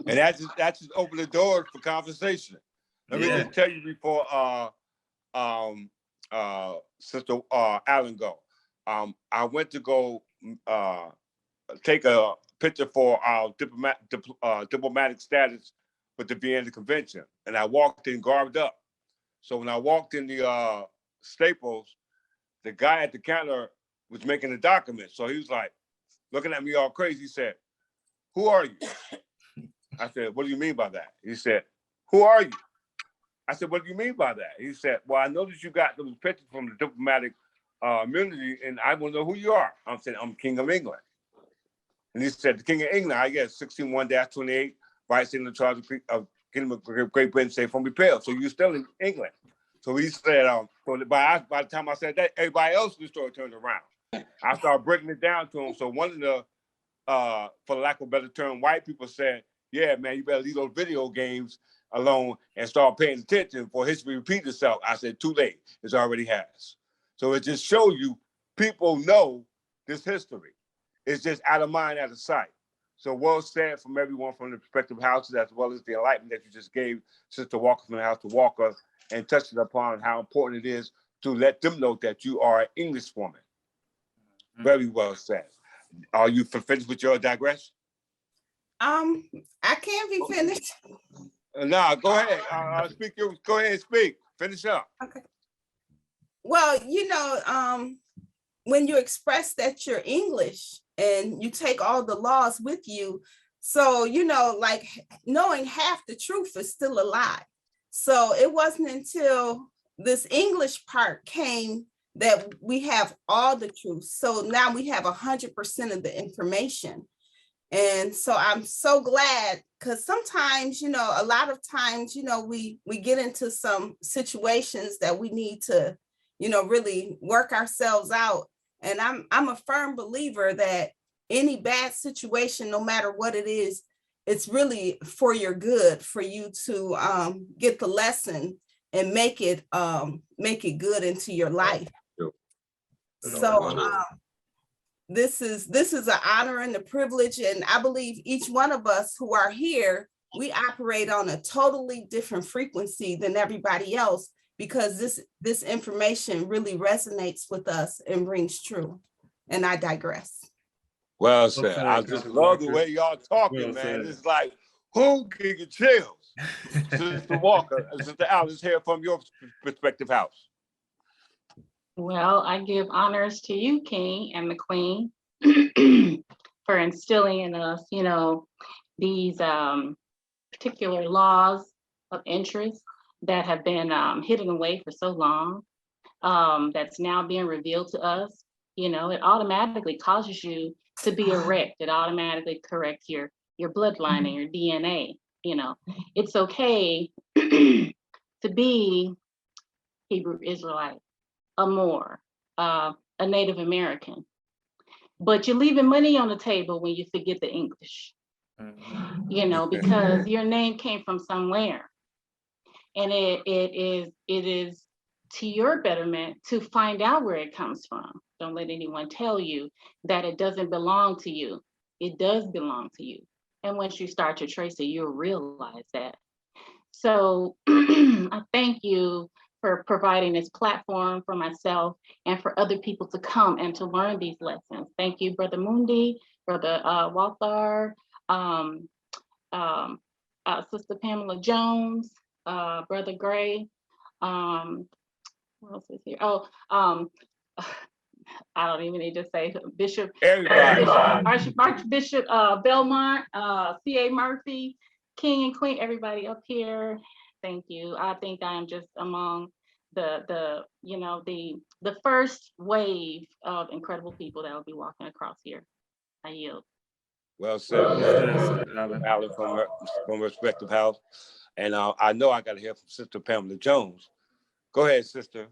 that just opened the door for conversation. Let me just tell you before Sister Allen go. I went to go take a picture for our diplomatic status with the Vienna Convention. And I walked in garbed up. So when I walked in the Staples, the guy at the counter was making a document. So he was like, looking at me all crazy. He said, "Who are you?" I said, "What do you mean by that?" He said, "Who are you?" I said, what do you mean by that? He said, well, I noticed you got those pictures from the diplomatic immunity, and I want to know who you are. I'm saying, I'm King of England. And he said, the King of England, I guess, 16-1-28, vice in the charge of Kingdom of Great Britain, safe from repeal. So you're still in England. So he said, by the time I said that, everybody else in the story turned around. I started breaking it down to him. So one of the, for lack of a better term, white people said, yeah, man, you better leave those video games alone and start paying attention for history repeat itself. I said, too late. It already has. So it just shows you people know this history. It's just out of mind, out of sight. So well said from everyone from the respective houses, as well as the enlightenment that you just gave Sister Walker from the House to Walker, and touching upon how important it is to let them know that you are an English woman. Very well said. Are you finished with your digression? I can't be finished. No, go ahead. Go ahead and speak. Finish up. Okay. Well, when you express that you're English and you take all the laws with you, so, like knowing half the truth is still a lie. So it wasn't until this English part came that we have all the truth. So now we have 100% of the information. And so I'm so glad, because sometimes, a lot of times, we get into some situations that we need to, really work ourselves out. And I'm a firm believer that any bad situation, no matter what it is, it's really for your good, for you to get the lesson and make it good into your life. So this is an honor and a privilege, and I believe each one of us who are here, we operate on a totally different frequency than everybody else, because this information really resonates with us and rings true. And I digress. Well said. I just love the way y'all talking, man. It's like, who can get chills? Sister Walker, Sister Alice, here from your perspective house. Well, I give honors to you, King and the Queen, for instilling in us, these particular laws of interest that have been hidden away for so long, that's now being revealed to us. It automatically causes you to be erect. It automatically corrects your bloodline and your DNA. It's okay to be Hebrew Israelite, a Moor, a Native American, but you're leaving money on the table when you forget the English, because your name came from somewhere, and it is to your betterment to find out where it comes from. Don't let anyone tell you that it doesn't belong to you. It does belong to you. And once you start to trace it, you'll realize that. So I thank you for providing this platform for myself and for other people to come and to learn these lessons. Thank you, Brother Mundi, Brother Walthar, Sister Pamela Jones, Brother Gray. What else is here? I don't even need to say Bishop, Archbishop Belmont, C.A. Murphy, King and Queen, everybody up here. Thank you. I think I am just among the first wave of incredible people that will be walking across here. I yield. Well said, Alan from respective house. And I know I got to hear from Sister Pamela Jones. Go ahead, sister.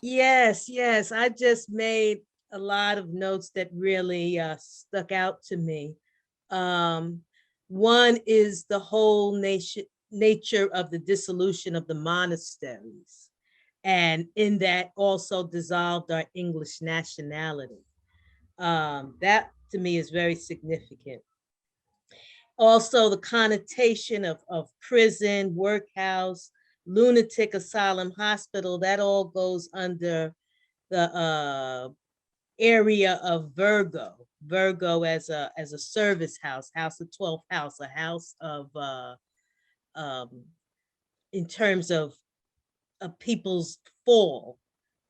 Yes. I just made a lot of notes that really stuck out to me. One is the whole nature of the dissolution of the monasteries. And in that also dissolved our English nationality. That to me is very significant. Also the connotation of prison, workhouse, lunatic asylum, hospital, that all goes under the area of Virgo. Virgo as a service house of 12th house, a house of in terms of people's fall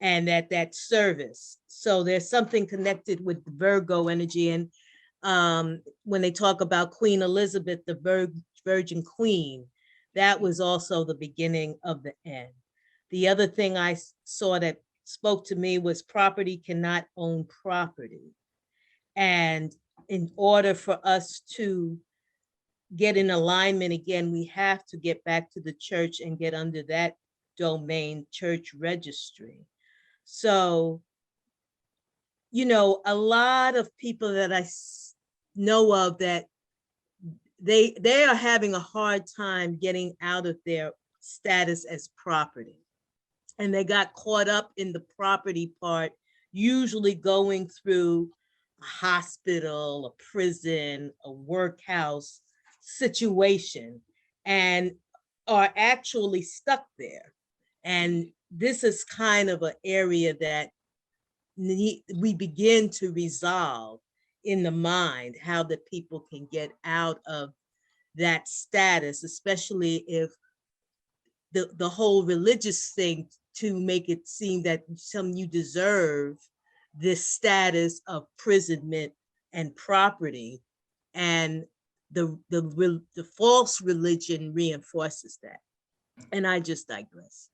and that service. So there's something connected with the Virgo energy. And when they talk about Queen Elizabeth, the Virgin Queen, that was also the beginning of the end. The other thing I saw that spoke to me was property cannot own property. And in order for us to get in alignment again, we have to get back to the church and get under that domain, church registry. So, you know, a lot of people that I know of that they are having a hard time getting out of their status as property. And they got caught up in the property part, usually going through a hospital, a prison, a workhouse situation, and are actually stuck there. And this is kind of an area that we begin to resolve in the mind, how the people can get out of that status, especially if the whole religious thing to make it seem that you deserve this status of imprisonment and property, and the false religion reinforces that. And I just digress.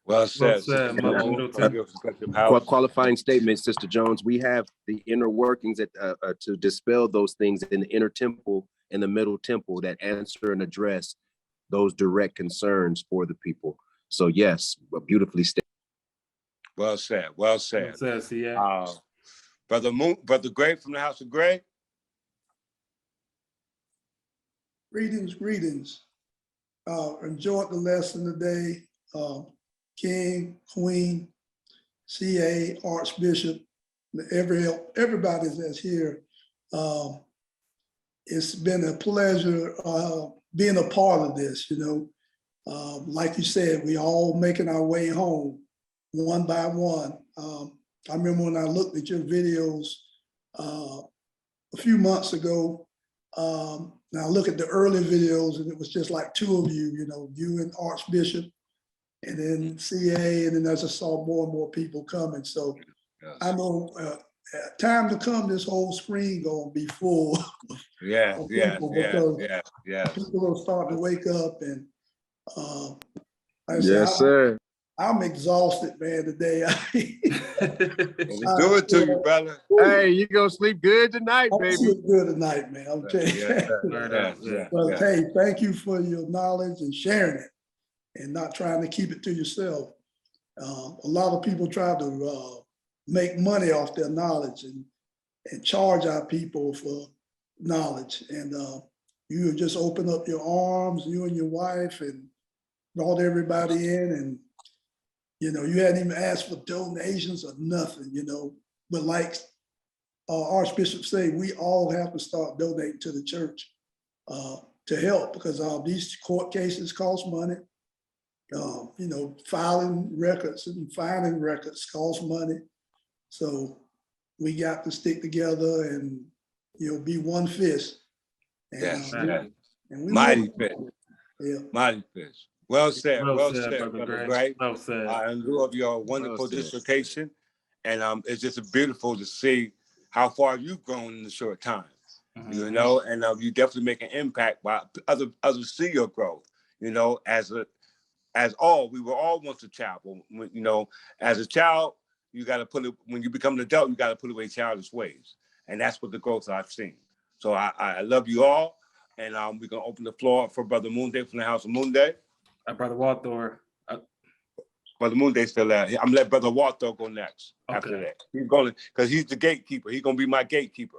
Well said. said, Sister Mother Malone, Middleton. from your perspective, how- Qualifying statement, Sister Jones. We have the inner workings that to dispel those things in the inner temple and the middle temple that answer and address those direct concerns for the people. So yes, beautifully stated. Well said. Well said. Yeah. Brother Gray from the House of Gray. Greetings. Enjoyed the lesson today. King, Queen, CA, Archbishop, everybody that's here. It's been a pleasure being a part of this, you know. Like you said, we all making our way home one by one. I remember when I looked at your videos a few months ago. Now look at the early videos, and it was just like two of you, you know, you and Archbishop, and then CA, and then I just saw more and more people coming. So yes. I know time to come, this whole screen gonna be full. Yeah. People will start to wake up, and yes, sir. I'm exhausted, man, today. Do it to you, brother. Hey, you gonna sleep good tonight, baby. I'll sleep good tonight, man. I'm telling you. But hey, thank you for your knowledge and sharing it, and not trying to keep it to yourself. A lot of people try to make money off their knowledge and charge our people for knowledge. And you just open up your arms, you and your wife, and brought everybody in, and you know, you hadn't even asked for donations or nothing, you know. But like Archbishop said, we all have to start donating to the church to help, because these court cases cost money. You know, filing records and finding records cost money. So we got to stick together and, you know, be one fist. And, yes. And we mighty fist. Yeah. Mighty fist. Well said, Brother Gray. Well said. I love your wonderful dissertation, and it's just beautiful to see how far you've grown in a short time. Mm-hmm. You know, and you definitely make an impact by others see your growth. You know, we were all once a child. But, you know, as a child, you got to put it. When you become an adult, you got to put away childish ways, and that's what the growth I've seen. So I love you all, and we're gonna open the floor for Brother Moonday from the House of Moonday. Brother Walthor. Brother Moonday's still there. I'm gonna let Brother Walthor go next. Okay. After that, he's going because he's the gatekeeper. He's gonna be my gatekeeper.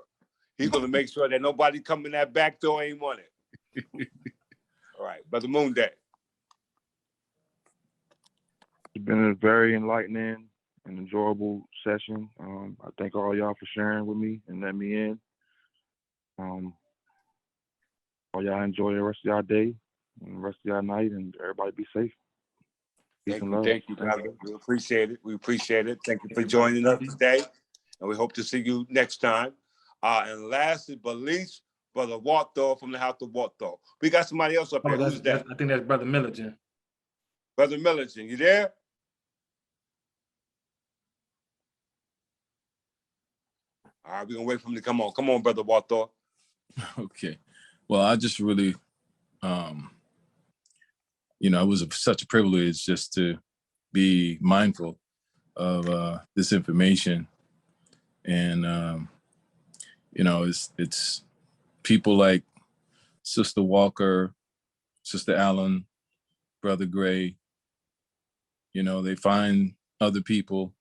He's gonna make sure that nobody coming that back door ain't want it. All right, Brother Moonday. It's been a very enlightening and enjoyable session. I thank all y'all for sharing with me and letting me in. All y'all enjoy the rest of y'all day and the rest of y'all night, and everybody be safe. Thank you, brother. We appreciate it. Thank you for joining us today, and we hope to see you next time. And last but least, Brother Walthor from the House of Walthor. We got somebody else up here. Who's that? I think that's Brother Milligan. Brother Milligan, you there? All right, we're gonna wait for him to come on. Come on, Brother Walthor. Okay. Well, I just really you know, it was such a privilege just to be mindful of this information. And, you know, it's people like Sister Walker, Sister Allen, Brother Gray, you know, they find other people,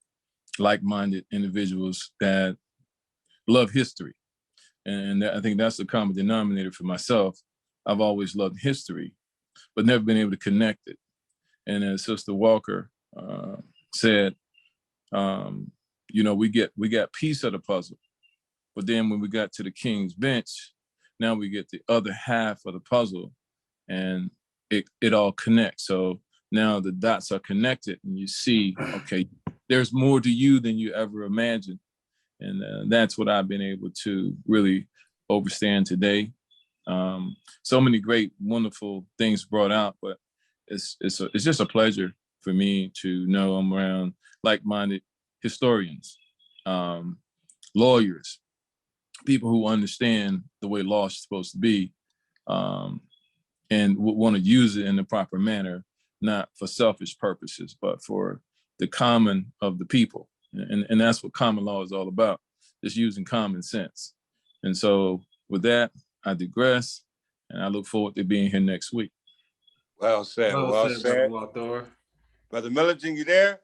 like-minded individuals that love history. And I think that's the common denominator for myself. I've always loved history, but never been able to connect it. And as Sister Walker said, you know, we got piece of the puzzle, but then when we got to the King's Bench, now we get the other half of the puzzle, and it all connects. So now the dots are connected, and you see, okay, there's more to you than you ever imagined. And that's what I've been able to really understand today. So many great, wonderful things brought out, but it's just a pleasure for me to know I'm around like-minded historians, lawyers, people who understand the way law is supposed to be, and want to use it in the proper manner, not for selfish purposes, but for the common of the people. And that's what common law is all about, just using common sense. And so with that, I digress, and I look forward to being here next week. Well said, well said. Brother Milligan, you there?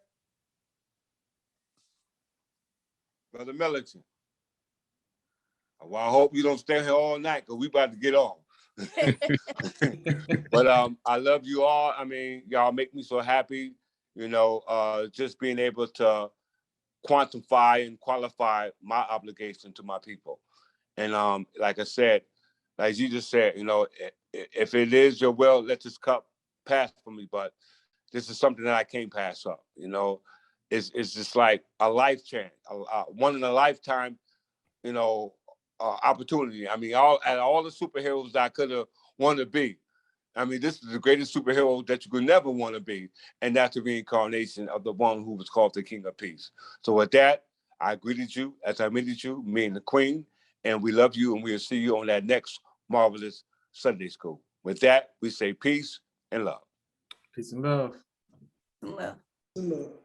Brother Milligan. Well, I hope you don't stay here all night, because we about to get off. But I love you all. I mean, y'all make me so happy, you know, just being able to quantify and qualify my obligation to my people. And like I said, like you just said, you know, if it is your will, let this cup pass for me. But this is something that I can't pass up. You know, it's just like a life change, one in a lifetime, you know, opportunity. I mean, all the superheroes that I could have wanted to be. I mean, this is the greatest superhero that you could never want to be, and that's the reincarnation of the one who was called the King of Peace. So with that, I greeted you as I greeted you, me and the Queen, and we love you, and we'll see you on that next marvelous Sunday school. With that, we say peace and love. Peace and love. Love. Look.